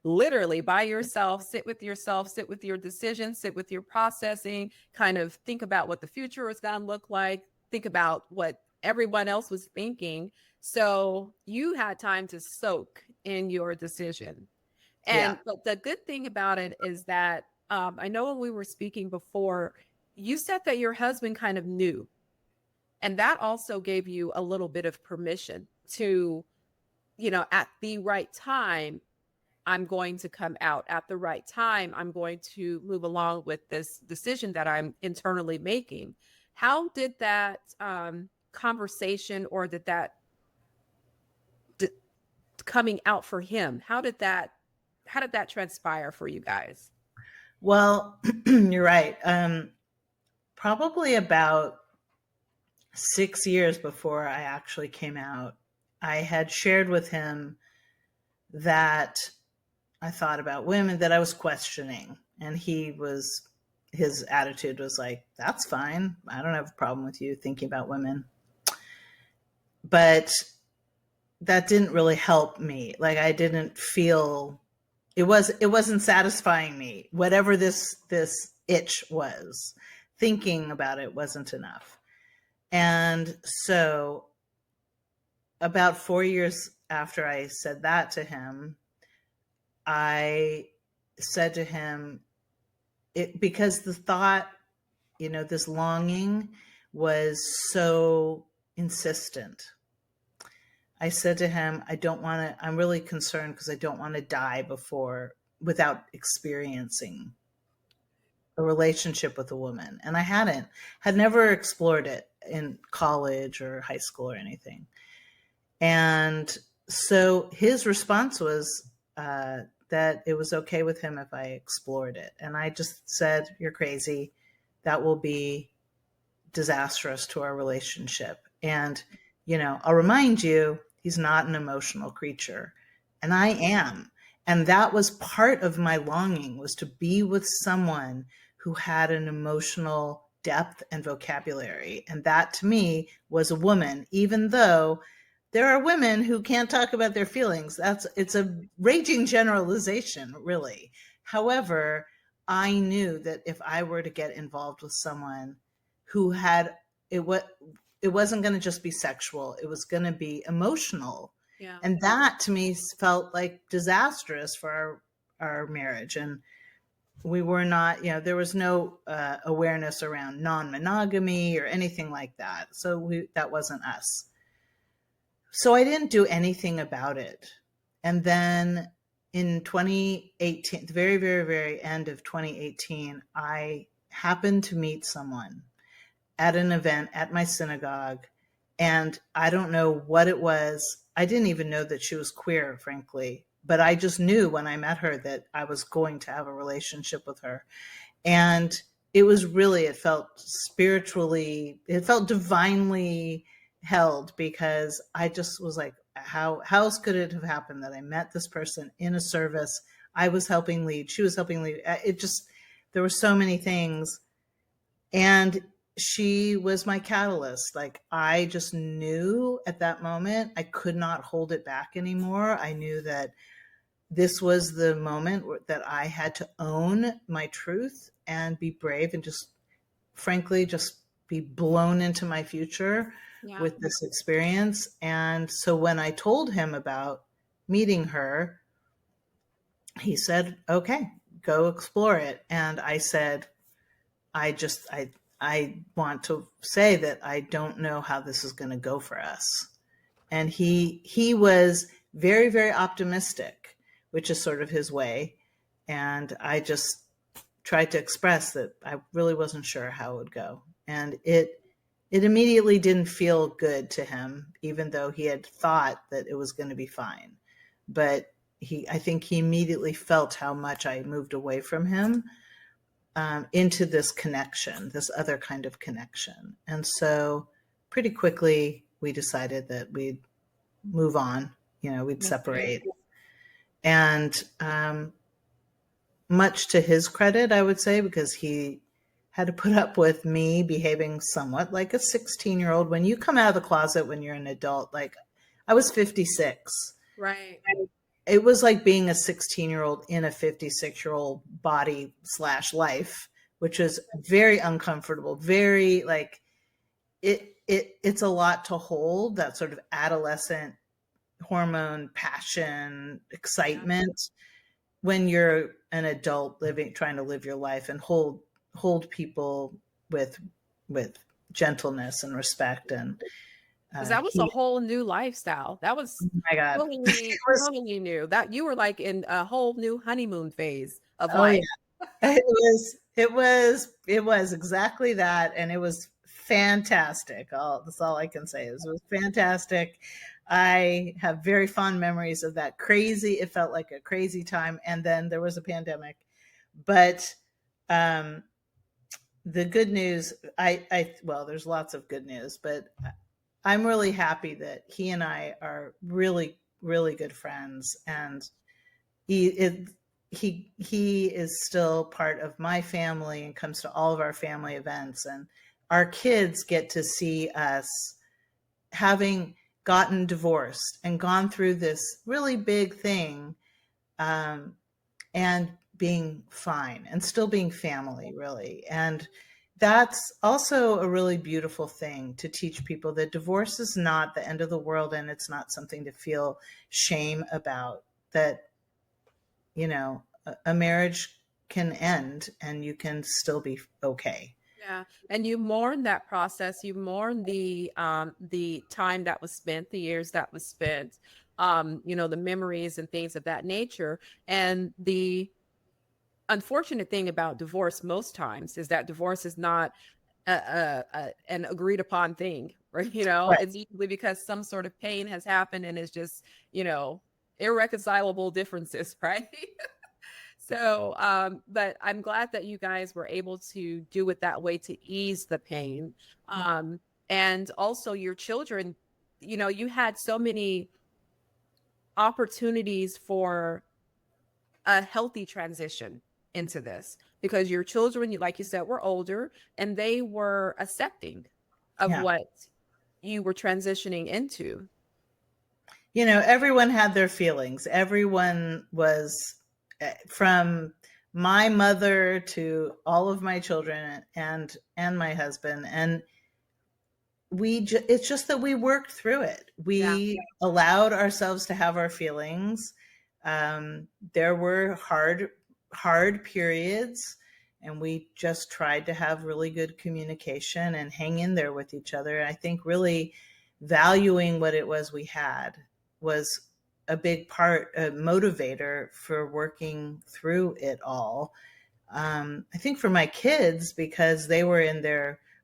literally by yourself, sit with yourself, sit with your decisions, sit with your processing, kind of think about what the future was going to look like, think about what everyone else was thinking. So you had time to soak in your decision. Yeah. But the good thing about it is that I know when we were speaking before, you said that your husband kind of knew. And that also gave you a little bit of permission to, at the right time, I'm going to come out. At the right time, I'm going to move along with this decision that I'm internally making. How did that conversation, or did that coming out for him, how did that transpire for you guys? Well, you're right. Probably about 6 years before I actually came out, I had shared with him that I thought about women, that I was questioning. And his attitude was like, that's fine. I don't have a problem with you thinking about women. But that didn't really help me. Like, I didn't feel it wasn't satisfying me. Whatever this itch was, thinking about it wasn't enough. And so about 4 years after I said that to him, I said to him, because the thought, this longing was so insistent. I said to him, I'm really concerned because I don't want to die without experiencing a relationship with a woman. And I had never explored it in college or high school or anything. And so his response was that it was okay with him if I explored it. And I just said, you're crazy. That will be disastrous to our relationship. And, I'll remind you, he's not an emotional creature. And I am. And that was part of my longing, was to be with someone who had an emotional depth and vocabulary. And that to me was a woman, even though there are women who can't talk about their feelings. It's a raging generalization, really. However, I knew that if I were to get involved with someone who had it wasn't going to just be sexual, it was going to be emotional. Yeah. And that to me felt like disastrous for our marriage. And we were not, there was no awareness around non-monogamy or anything like that. So that wasn't us. So I didn't do anything about it. And then in 2018, the very, very, very end of 2018, I happened to meet someone at an event at my synagogue. And I don't know what it was. I didn't even know that she was queer, frankly. But I just knew when I met her that I was going to have a relationship with her. And it felt spiritually, it felt divinely held, because I just was like, how else could it have happened that I met this person in a service? I was helping lead. She was helping lead. There were so many things. And she was my catalyst. Like, I just knew at that moment, I could not hold it back anymore. I knew that this was the moment that I had to own my truth and be brave and just, frankly, just be blown into my future with this experience. And so when I told him about meeting her, he said, okay, go explore it. And I said, I want to say that I don't know how this is going to go for us. And he was very, very optimistic, which is sort of his way. And I just tried to express that I really wasn't sure how it would go. And it immediately didn't feel good to him, even though he had thought that it was going to be fine. But I think he immediately felt how much I moved away from him, into this connection, this other kind of connection. And so pretty quickly we decided that we'd move on, we'd Okay. separate. And much to his credit, I would say, because he had to put up with me behaving somewhat like a 16-year-old. When you come out of the closet when you're an adult, like I was 56. Right. It was like being a 16-year-old in a 56-year-old body / life, which is very uncomfortable, very like it's a lot to hold, that sort of adolescent hormone, passion, Yeah. excitement, when you're an adult trying to live your life and hold people with gentleness and respect. And Because that was a he whole new lifestyle. That was oh my god, it totally, was, totally new. That you were like in a whole new honeymoon phase of oh yeah, life. it was exactly that, and it was fantastic. That's all I can say is it was fantastic. I have very fond memories of that crazy. It felt like a crazy time, and then there was a pandemic. But um, the good news, well, there's lots of good news, but I'm really happy that he and I are really, really good friends, and he it, he is still part of my family and comes to all of our family events, and our kids get to see us having gotten divorced and gone through this really big thing, um, and being fine and still being family, really. And that's also a really beautiful thing to teach people, that divorce is not the end of the world, and it's not something to feel shame about. That a marriage can end and you can still be okay. Yeah. And you mourn that process. You mourn the time that was spent, the years that was spent, the memories and things of that nature. And the unfortunate thing about divorce most times is that divorce is not an agreed upon thing, right? Right. It's usually because some sort of pain has happened and it's just, irreconcilable differences, right? So, but I'm glad that you guys were able to do it that way to ease the pain. And also your children, you had so many opportunities for a healthy transition into this because your children, like you said, were older and they were accepting of Yeah. what you were transitioning into. Everyone had their feelings. Everyone was, from my mother to all of my children and my husband. And it's just that we worked through it. Yeah. We allowed ourselves to have our feelings. There were hard periods, and we just tried to have really good communication and hang in there with each other. I think really valuing what it was we had was a big part, a motivator for working through it all. I think for my kids, because they were in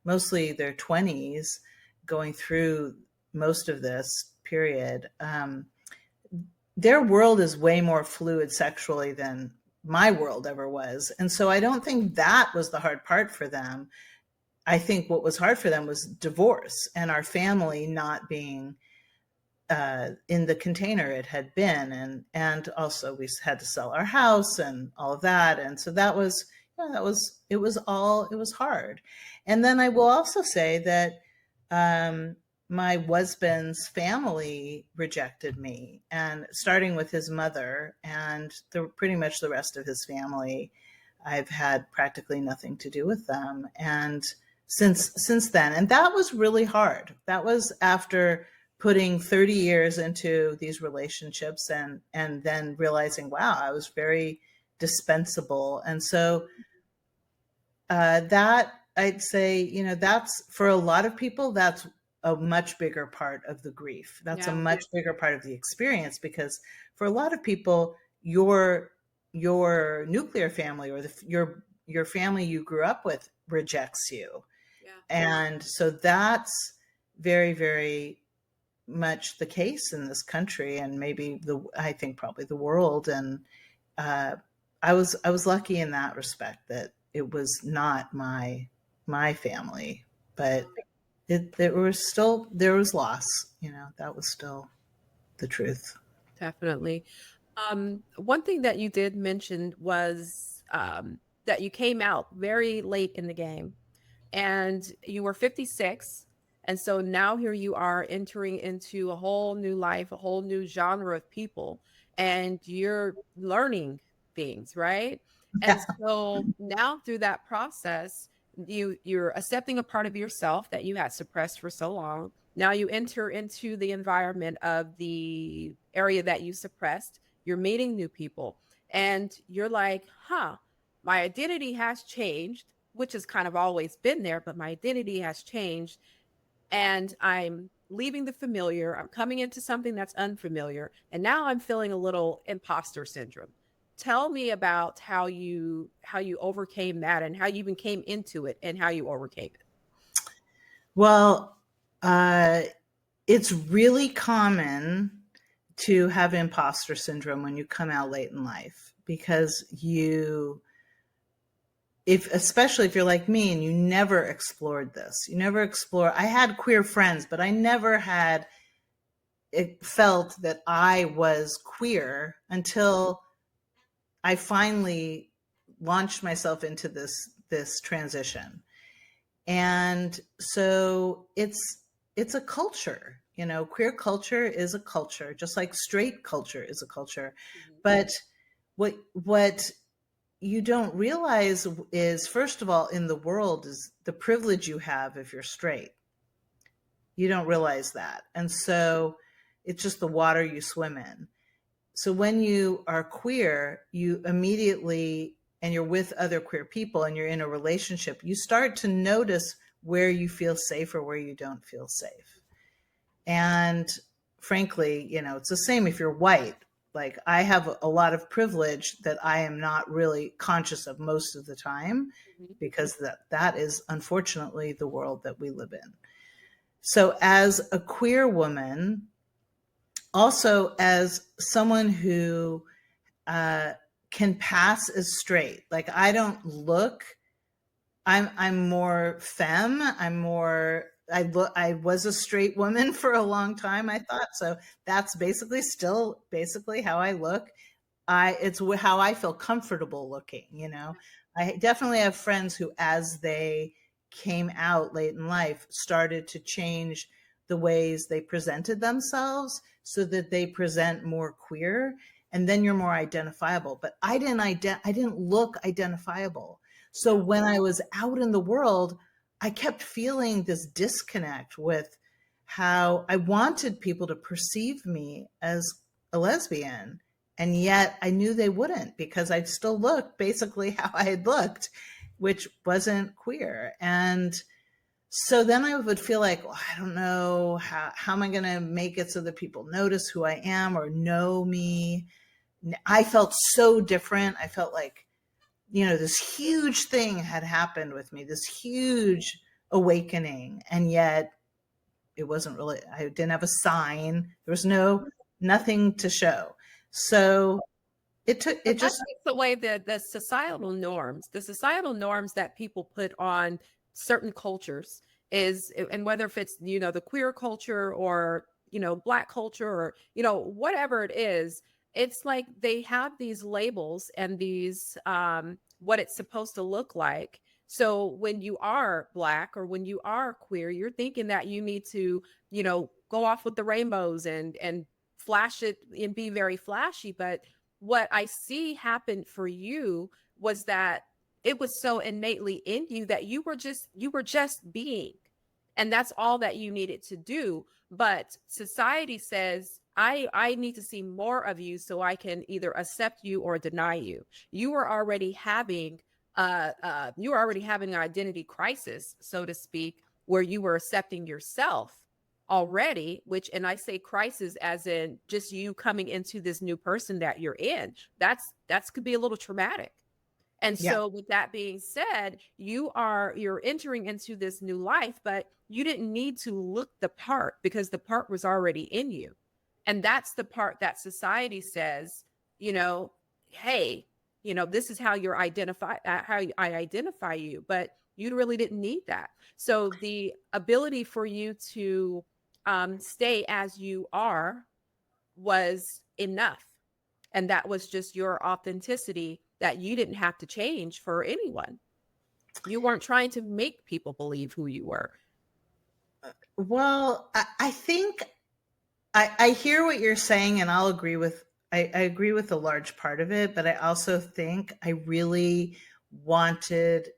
mostly their 20s, going through most of this period, their world is way more fluid sexually than my world ever was. And so I don't think that was the hard part for them. I think what was hard for them was divorce and our family not being in the container it had been, and also we had to sell our house and all of that. And so that was, it was hard. And then I will also say that my husband's family rejected me, and starting with his mother and pretty much the rest of his family, I've had practically nothing to do with them. And since then, and that was really hard. That was after putting 30 years into these relationships, and then realizing, wow, I was very dispensable. And so that, I'd say, that's, for a lot of people, that's a much bigger part of the grief. That's a Yeah. much bigger part of the experience, because for a lot of people, your your nuclear family or your family you grew up with rejects you. Yeah. And so that's very, very much the case in this country, and maybe I think probably the world. And uh, I was lucky in that respect that it was not my family, but there was loss. That was still the truth. Definitely. One thing that you did mention was that you came out very late in the game and you were 56. And so now here you are entering into a whole new life, a whole new genre of people, and you're learning things, right? And Yeah. so now through that process, you're accepting a part of yourself that you had suppressed for so long. Now you enter into the environment of the area that you suppressed. You're meeting new people and you're like, huh, my identity has changed, which has kind of always been there, but my identity has changed. And I'm leaving the familiar. I'm coming into something that's unfamiliar. And now I'm feeling a little imposter syndrome. Tell me about how you overcame that and how you even came into it and how you overcame it. Well, uh, it's really common to have imposter syndrome when you come out late in life because especially if you're like me and you never explored this. You never explore. I had queer friends, but I never had it felt that I was queer until I finally launched myself into this transition. And so it's a culture. Queer culture is a culture, just like straight culture is a culture. Mhm. But what you don't realize is, first of all, in the world is the privilege you have if you're straight. You don't realize that. And so it's just the water you swim in. So when you are queer, you immediately, and you're with other queer people and you're in a relationship, you start to notice where you feel safe or where you don't feel safe. And frankly, it's the same if you're white. Like, I have a lot of privilege that I am not really conscious of most of the time, Mhm. because that is unfortunately the world that we live in. So as a queer woman, also as someone who uh, can pass as straight. Like, I don't look. I'm more femme. I'm more. I was a straight woman for a long time. I thought so. That's still basically how I look. It's how I feel comfortable looking. I definitely have friends who, as they came out late in life, started to change the ways they presented themselves so that they present more queer, and then you're more identifiable. But I didn't look identifiable. So Yeah. when I was out in the world, I kept feeling this disconnect with how I wanted people to perceive me as a lesbian, and yet I knew they wouldn't, because I'd still look basically how I had looked, which wasn't queer. And so then I would feel like, well, I don't know, how am I going to make it so that people notice who I am or know me? I felt so different. I felt like, this huge thing had happened with me, this huge awakening. And yet it wasn't really, I didn't have a sign. There was nothing to show. So it But that just, takes away the societal norms that people put on certain cultures is, and whether if it's, the queer culture or, black culture or, whatever it is, it's like they have these labels and these, what it's supposed to look like. So when you are black or when you are queer, you're thinking that you need to, go off with the rainbows and flash it and be very flashy. But what I see happen for you was that it was so innately in you that you were just being. And that's all that you needed to do. But society says, I need to see more of you so I can either accept you or deny you. You were already having an identity crisis, so to speak, where you were accepting yourself already, which, and I say crisis as in just you coming into this new person that you're in. That's could be a little traumatic. And Yeah. so with that being said, you're entering into this new life, but you didn't need to look the part because the part was already in you. And that's the part that society says, you know, hey, this is how you're identify how I identify you, but you really didn't need that. So the ability for you to stay as you are was enough. And that was just your authenticity that you didn't have to change for anyone. You weren't trying to make people believe who you were. Well, I think I hear what you're saying, and I'll agree with I agree with a large part of it, but I also think I really wanted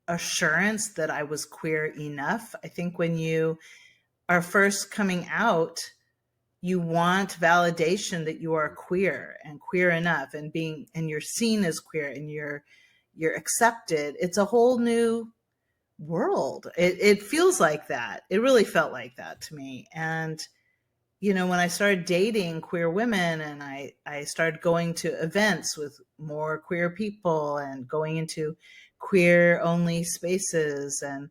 assurance that I was queer enough. I think when you are first coming out, you want validation that you are queer and queer enough and you're seen as queer and you're accepted. It's a whole new world. It feels like that. It really felt like that to me. And when I started dating queer women and I started going to events with more queer people and going into queer only spaces, and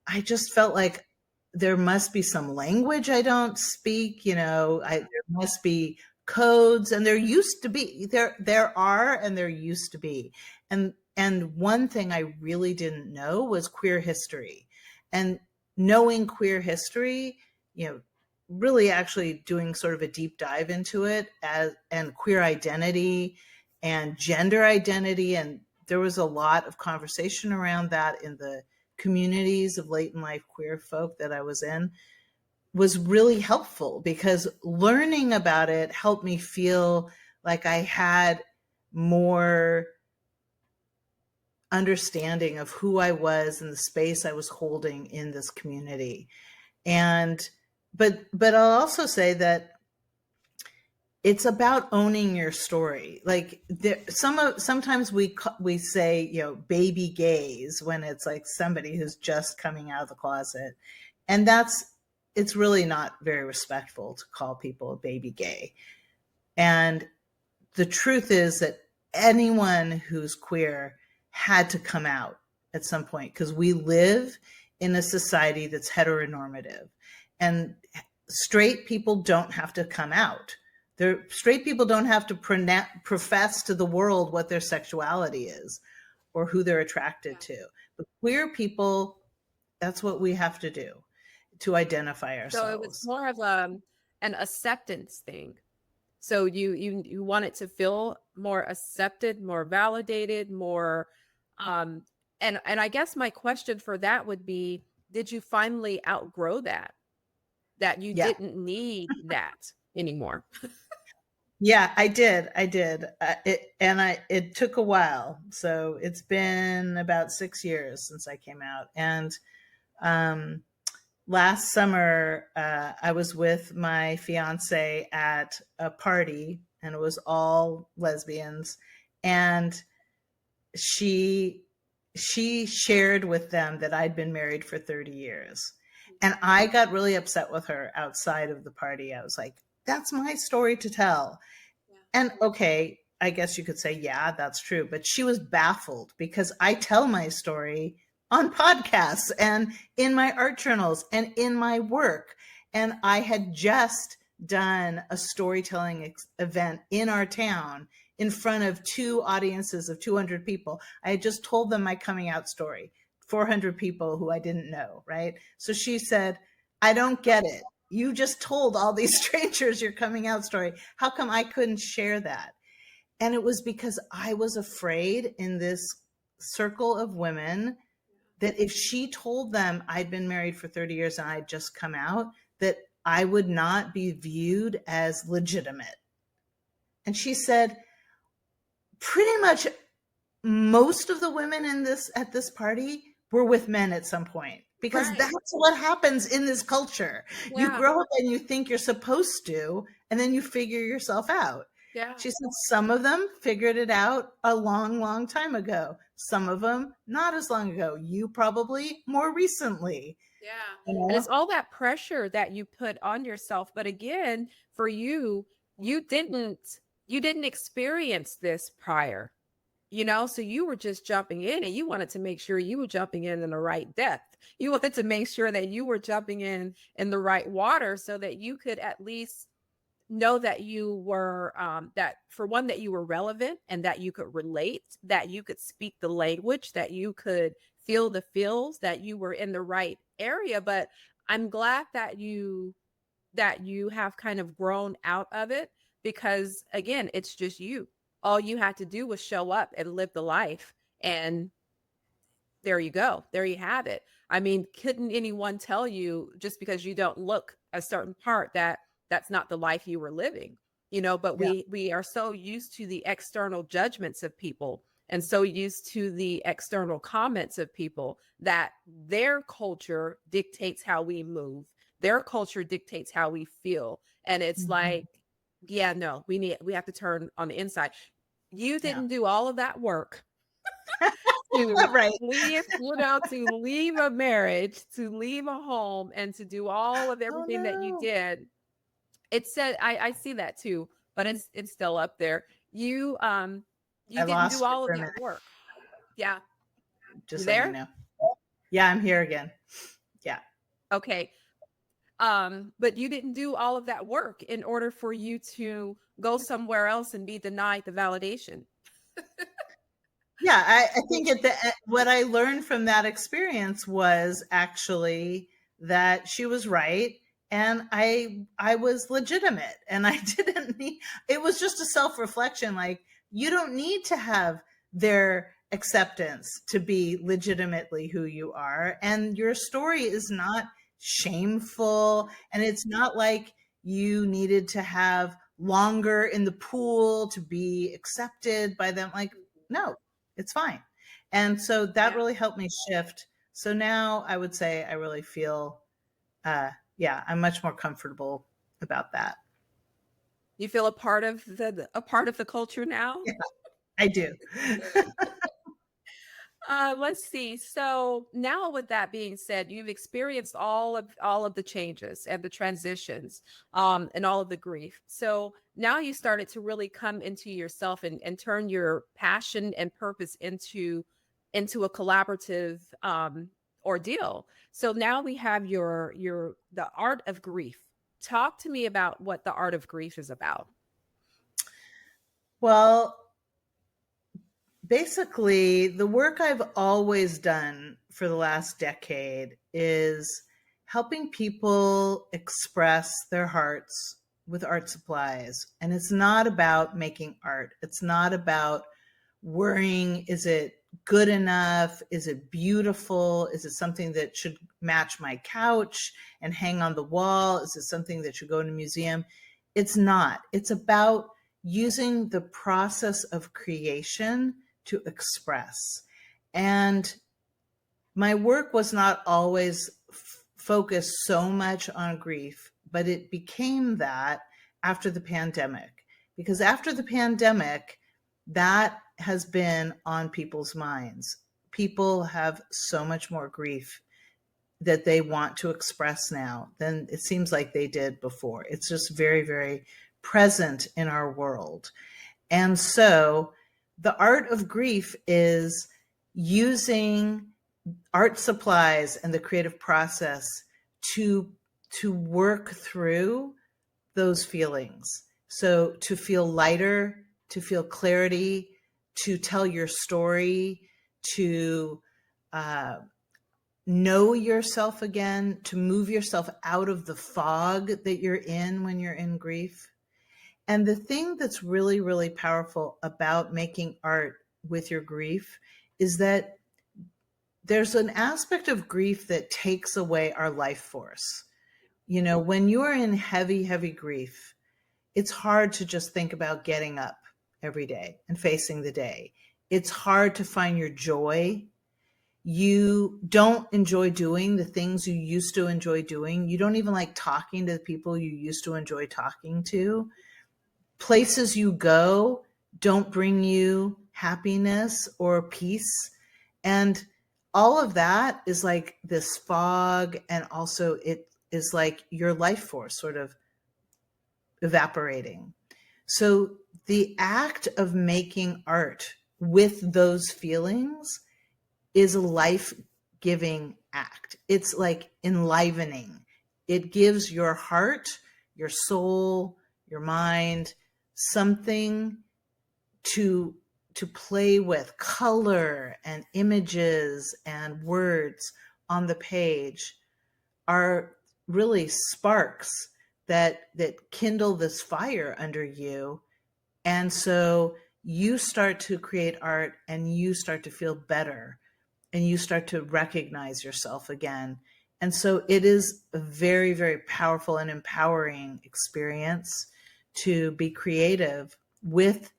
I just felt like there must be some language I don't speak, there must be codes, and there are and there used to be. And one thing I really didn't know was queer history. And knowing queer history, really actually doing sort of a deep dive into it and queer identity and gender identity. And there was a lot of conversation around that in the communities of late in life queer folk that I was in, was really helpful because learning about it helped me feel like I had more understanding of who I was and the space I was holding in this community. And but I'll also say that it's about owning your story. Like sometimes we say, baby gays when it's like somebody who's just coming out of the closet. And it's really not very respectful to call people a baby gay. And the truth is that anyone who's queer had to come out at some point because we live in a society that's heteronormative, and straight people don't have to come out. Straight people don't have to profess to the world what their sexuality is or who they're attracted to. But queer people, that's what we have to do to identify So it was ourselves. more of an acceptance thing. So you want it to feel more accepted, more validated, more and I guess my question for that would be, did you finally outgrow that you Yeah. didn't need that anymore? Yeah, I did. It took a while. So it's been about 6 years since I came out. And um, last summer, I was with my fiance at a party, and it was all lesbians. And she shared with them that I'd been married for 30 years. And I got really upset with her outside of the party. I was like, that's my story to tell. And okay, I guess you could say, yeah, that's true. But she was baffled because I tell my story on podcasts and in my art journals and in my work. And I had just done a storytelling event in our town in front of two audiences of 200 people. I had just told them my coming out story, 400 people who I didn't know, right? So she said, I don't get it. You just told all these strangers your coming out story. How come I couldn't share that? And it was because I was afraid in this circle of women that if she told them I'd been married for 30 years and I'd just come out, that I would not be viewed as legitimate. And she said, pretty much most of the women at this party were with men at some point, because Right. that's what happens in this culture. You Yeah. grow up and you think you're supposed to, and then you figure yourself out. Yeah. She said some of them figured it out a long, long time ago. Some of them not as long ago. You probably more recently. Yeah. You And it's know? all that pressure that you put on yourself. But again, for you, you didn't you didn't experience this prior. So you were just jumping in and you wanted to make sure you were jumping in the right depth. You wanted to make sure that you were jumping in the right water so that you could at least know that you were that for one, that you were relevant and that you could relate, that you could speak the language, that you could feel the feels, that you were in the right area. But I'm glad that you have kind of grown out of it, because again, it's just you. All you had to do was show up and live the life, and there you go. There you have it. I mean, couldn't anyone tell you just because you don't look a certain part that that's not the life you were living? But Yeah. we are so used to the external judgments of people and so used to the external comments of people that their culture dictates how we move. Their culture dictates how we feel. And it's Mhm. like, yeah, no, we have to turn on the inside. You Yeah. didn't do all of that work to Right. leave a marriage, to leave a home, and to do all of Oh everything that you no. did. It said, I see that too, but it's still up there. You I didn't do lost you all of for a that minute, work. Yeah. You just so you there? know. Yeah, I'm here again. Yeah. Okay. But you didn't do all of that work in order for you to go somewhere else and be denied the validation. Yeah, I think what I learned from that experience was actually that she was right, and I was legitimate, and I didn't need. It was just a self reflection. Like, you don't need to have their acceptance to be legitimately who you are, and your story is not shameful, and it's not like you needed to have longer in the pool to be accepted by them. Like, no, it's fine. And so that Yeah. really helped me shift. So now I would say I really feel, yeah, I'm much more comfortable about that. You feel a part of the culture now? Yeah, I do. Let's see. So now, with that being said, you've experienced all of the changes and the transitions, and all of the grief. So now you started to really come into yourself and turn your passion and purpose into a collaborative ordeal. So now we have the art of grief. Talk to me about what the art of grief is about. Well, basically, the work I've always done for the last decade is helping people express their hearts with art supplies. And it's not about making art, it's not about worrying, is it good enough? Is it beautiful? Is it something that should match my couch and hang on the wall? Is it something that should go in a museum? It's not. It's about using the process of creation to express. And my work was not always focused so much on grief, but it became that after the pandemic. Because after the pandemic, that has been on people's minds. People have so much more grief that they want to express now than it seems like they did before. It's just very, very present in our world. And so the art of grief is using art supplies and the creative process to work through those feelings. So to feel lighter, to feel clarity, to tell your story, to uh, know yourself again, to move yourself out of the fog that you're in when you're in grief. And the thing that's really, really powerful about making art with your grief is that there's an aspect of grief that takes away our life force. You know, when you're in heavy, heavy grief, it's hard to just think about getting up every day and facing the day. It's hard to find your joy. You don't enjoy doing the things you used to enjoy doing. You don't even like talking to the people you used to enjoy talking to. Places you go don't bring you happiness or peace. And all of that is like this fog. And also it is like your life force sort of evaporating. So the act of making art with those feelings is a life-giving act. It's like enlivening. It gives your heart, your soul, your mind something to play with, color and images and words on the page are really sparks that kindle this fire under you. And so you start to create art and you start to feel better and you start to recognize yourself again. And so it is a very, very powerful and empowering experience to be creative with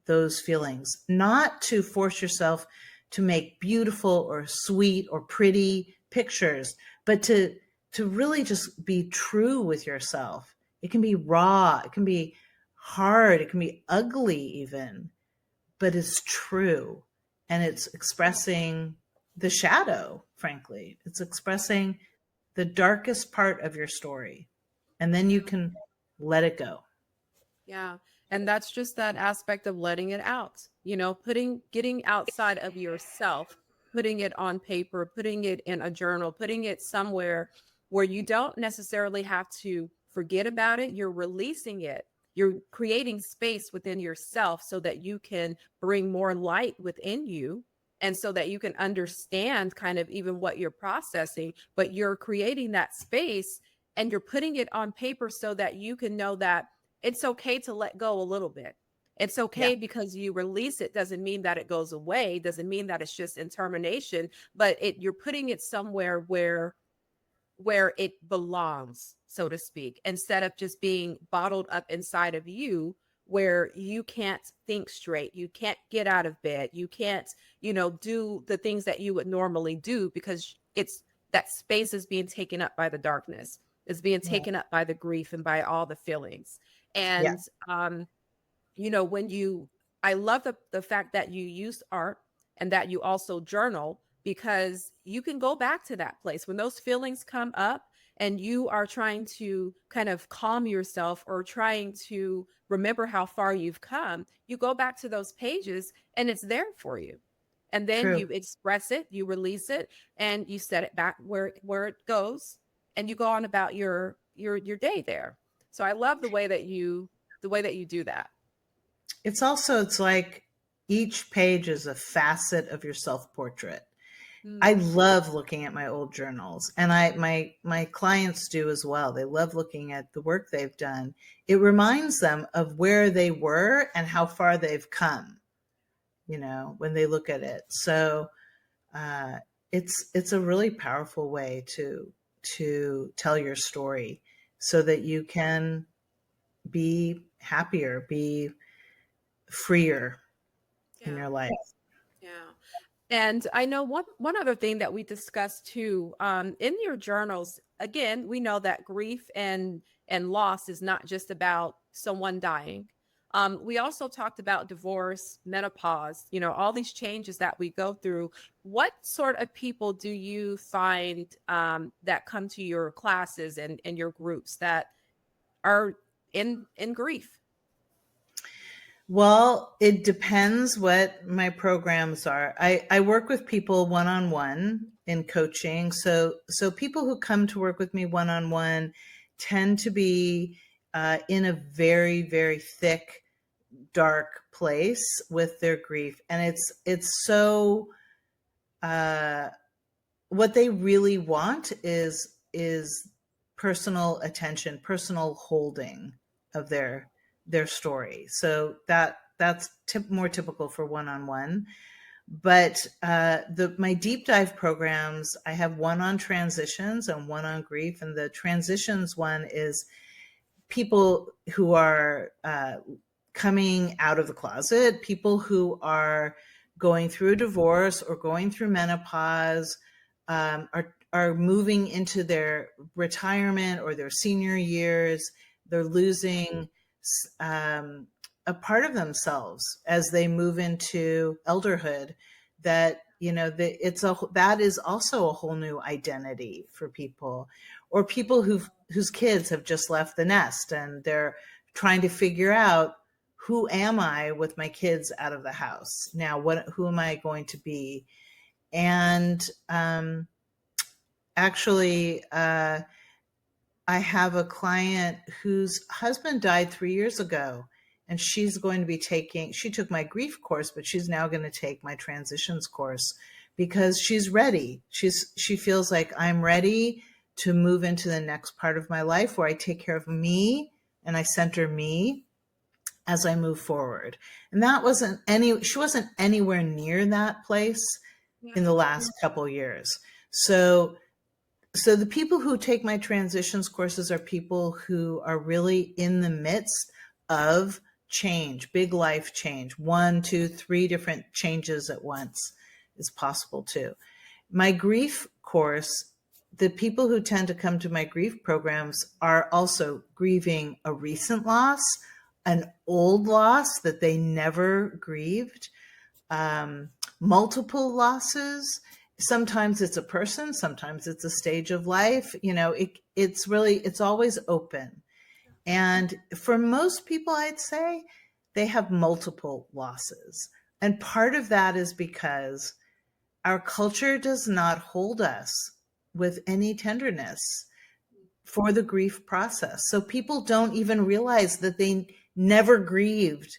those feelings, not to force yourself to make beautiful or sweet or pretty pictures, but to really just be true with yourself. It can be raw, it can be hard, it can be ugly even, but it's true. And it's expressing the shadow, frankly. It's expressing the darkest part of your story. And then you Yeah. can let it go. Yeah. And that's just that aspect of letting it out, getting outside of yourself, putting it on paper, putting it in a journal, putting it somewhere where you don't necessarily have to forget about it. You're releasing it. You're creating space within yourself so that you can bring more light within you and so that you can understand kind of even what you're processing, but you're creating that space and you're putting it on paper so that you can know that it's okay to let go a little bit. It's Yeah. okay because you release it doesn't mean that it goes away, doesn't mean that it's just in termination, but you're putting it somewhere where it belongs, so to speak, instead of just being bottled up inside of you where you can't think straight, you can't get out of bed, you can't, do the things that you would normally do because it's that space is being taken up by the darkness, is being Yeah. taken up by the grief and by all the feelings. Yeah. And when I love the fact that you use art and that you also journal because you can go back to that place when those feelings come up and you are trying to kind of calm yourself or trying to remember how far you've come. You go back to those pages and it's there for you. And then True. you express it, you release it, and you set it back where it goes, and you go on about your day there. So I love the way that you do that. It's like each page is a facet of your self-portrait. I Mm, love looking at my old journals, and my clients do as well. They love looking at the work they've done. It reminds them of where they were and how far they've come, when they look at it. So uh, it's a really powerful way to tell your story so that you can be happier, be freer in yeah, your life. yeah. And I know one other thing that we discussed too, in your journals. Again, we know that grief and loss is not just about someone dying. We also talked about divorce, menopause, all these changes that we go through. What sort of people do you find that come to your classes and your groups that are in grief? Well, it depends what my programs are. I work with people one-on-one in coaching. So people who come to work with me one-on-one tend to be in a very, very thick, dark place with their grief. And it's so what they really want is personal attention, personal holding of their story. So that's more typical for one-on-one. But the my deep dive programs, I have one on transitions and one on grief. And the transitions one is people who are coming out of the closet, people who are going through a divorce or going through menopause, are moving into their retirement or their senior years. They're losing um, a part of themselves as they move into elderhood, that that is also a whole new identity for people, or people whose kids have just left the nest and they're trying to figure out, who am I with my kids out of the house now? Who am I going to be? And actually, I have a client whose husband died 3 years ago, and she took my grief course, but she's now going to take my transitions course because she's ready. She feels like, I'm ready to move into the next part of my life where I take care of me and I center me as I move forward. And she wasn't anywhere near that place Yeah. in the last couple years. So the people who take my transitions courses are people who are really in the midst of change, big life change. 1, 2, 3 different changes at once is possible too. My grief course, the people who tend to come to my grief programs are also grieving a recent loss, an old loss that they never grieved, multiple losses. Sometimes it's a person, sometimes it's a stage of life. It's always open. And for most people, I'd say they have multiple losses. And part of that is because our culture does not hold us with any tenderness for the grief process. So people don't even realize that they never grieved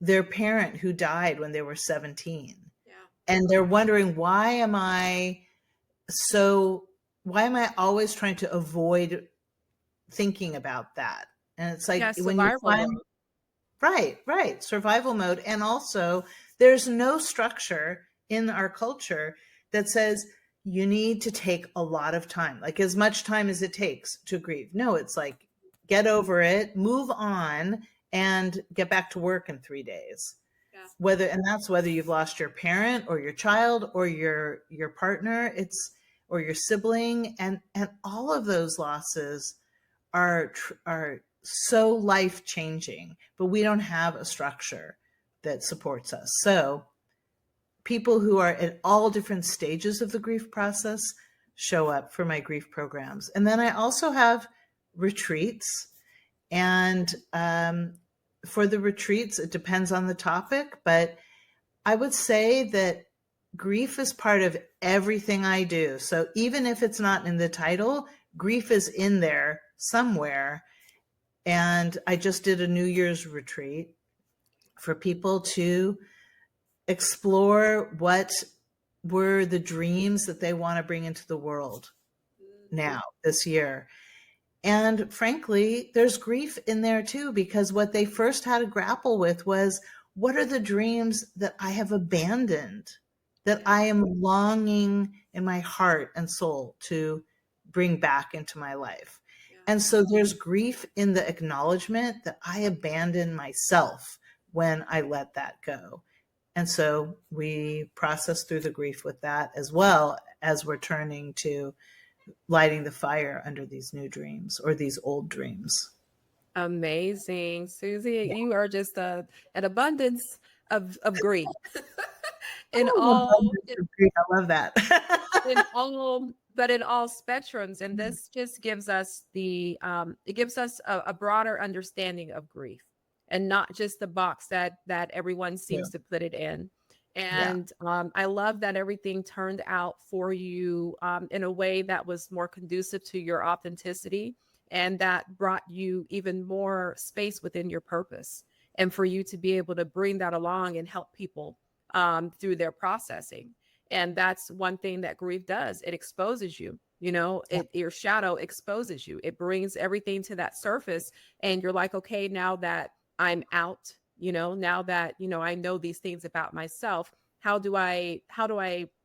their parent who died when they were 17. Yeah. And they're wondering, why am I always trying to avoid thinking about that? And it's like, Yeah, when you survival find, mode. right, survival mode. And also, there's no structure in our culture that says you need to take a lot of time, like as much time as it takes to grieve. No, it's like, get over it, move on, and get back to work in 3 days. Yeah. That's whether you've lost your parent or your child or your partner, or your sibling, and all of those losses are so life changing, but we don't have a structure that supports us. So people who are at all different stages of the grief process show up for my grief programs. And then I also have retreats. And for the retreats, it depends on the topic, but I would say that grief is part of everything I do. So even if it's not in the title, grief is in there somewhere. And I just did a New Year's retreat for people to explore what were the dreams that they want to bring into the world now, this year. And frankly, there's grief in there too, because what they first had to grapple with was, what are the dreams that I have abandoned, that I am longing in my heart and soul to bring back into my life? And so there's grief in the acknowledgement that I abandoned myself when I let that go. And so we process through the grief with that, as well as we're turning to lighting the fire under these new dreams or these old dreams. Amazing. Susie, Yeah. you are just an abundance of grief in Oh, all abundance of grief. I love that. in all but in all spectrums. And this just gives us it gives us a broader understanding of grief, and not just the box that everyone Yeah. seems to put it in. Yeah. And I love that everything turned out for you in a way that was more conducive to your authenticity, and that brought you even more space within your purpose, and for you to be able to bring that along and help people through their processing. And that's one thing that grief does. It exposes you. Yeah. Your shadow exposes you. It brings everything to that surface, and you're like, okay, now that I'm out, now that I know these things about myself, how do I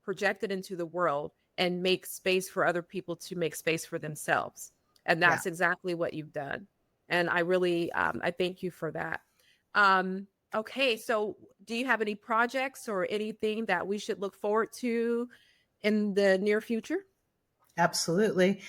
project it into the world and make space for other people to make space for themselves? And Yeah. that's exactly what you've done. And I really I thank you for that. Okay, so do you have any projects or anything that we should look forward to in the near future? Absolutely.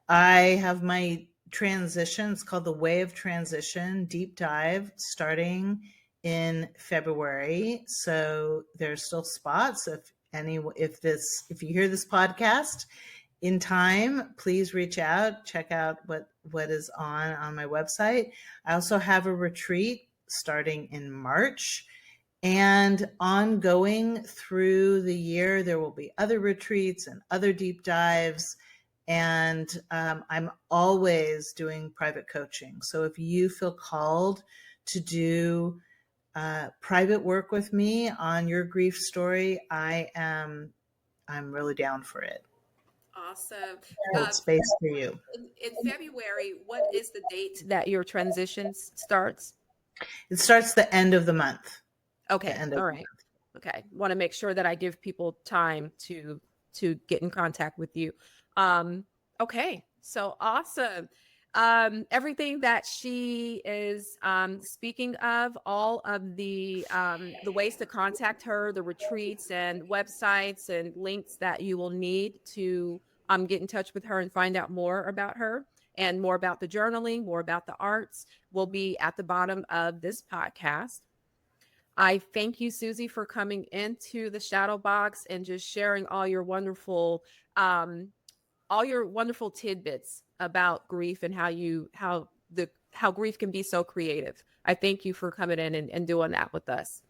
I have my transition. It's called the Way of Transition Deep Dive, starting in February. So there's still spots. If you hear this podcast in time, please reach out, check out what is on my website. I also have a retreat starting in March, and ongoing through the year, there will be other retreats and other deep dives. And I'm always doing private coaching. So if you feel called to do private work with me on your grief story, I'm really down for it. Awesome. Hold space for you. In February, what is the date that your transition starts? It starts the end of the month. Okay. All right. Okay. Want to make sure that I give people time to get in contact with you. Okay. So awesome. Everything that she is speaking of, all of the ways to contact her, the retreats and websites and links that you will need to get in touch with her and find out more about her and more about the journaling, more about the arts, will be at the bottom of this podcast. I thank you, Susie, for coming into the shadow box and just sharing all your wonderful tidbits about grief and how grief can be so creative. I thank you for coming in and doing that with us.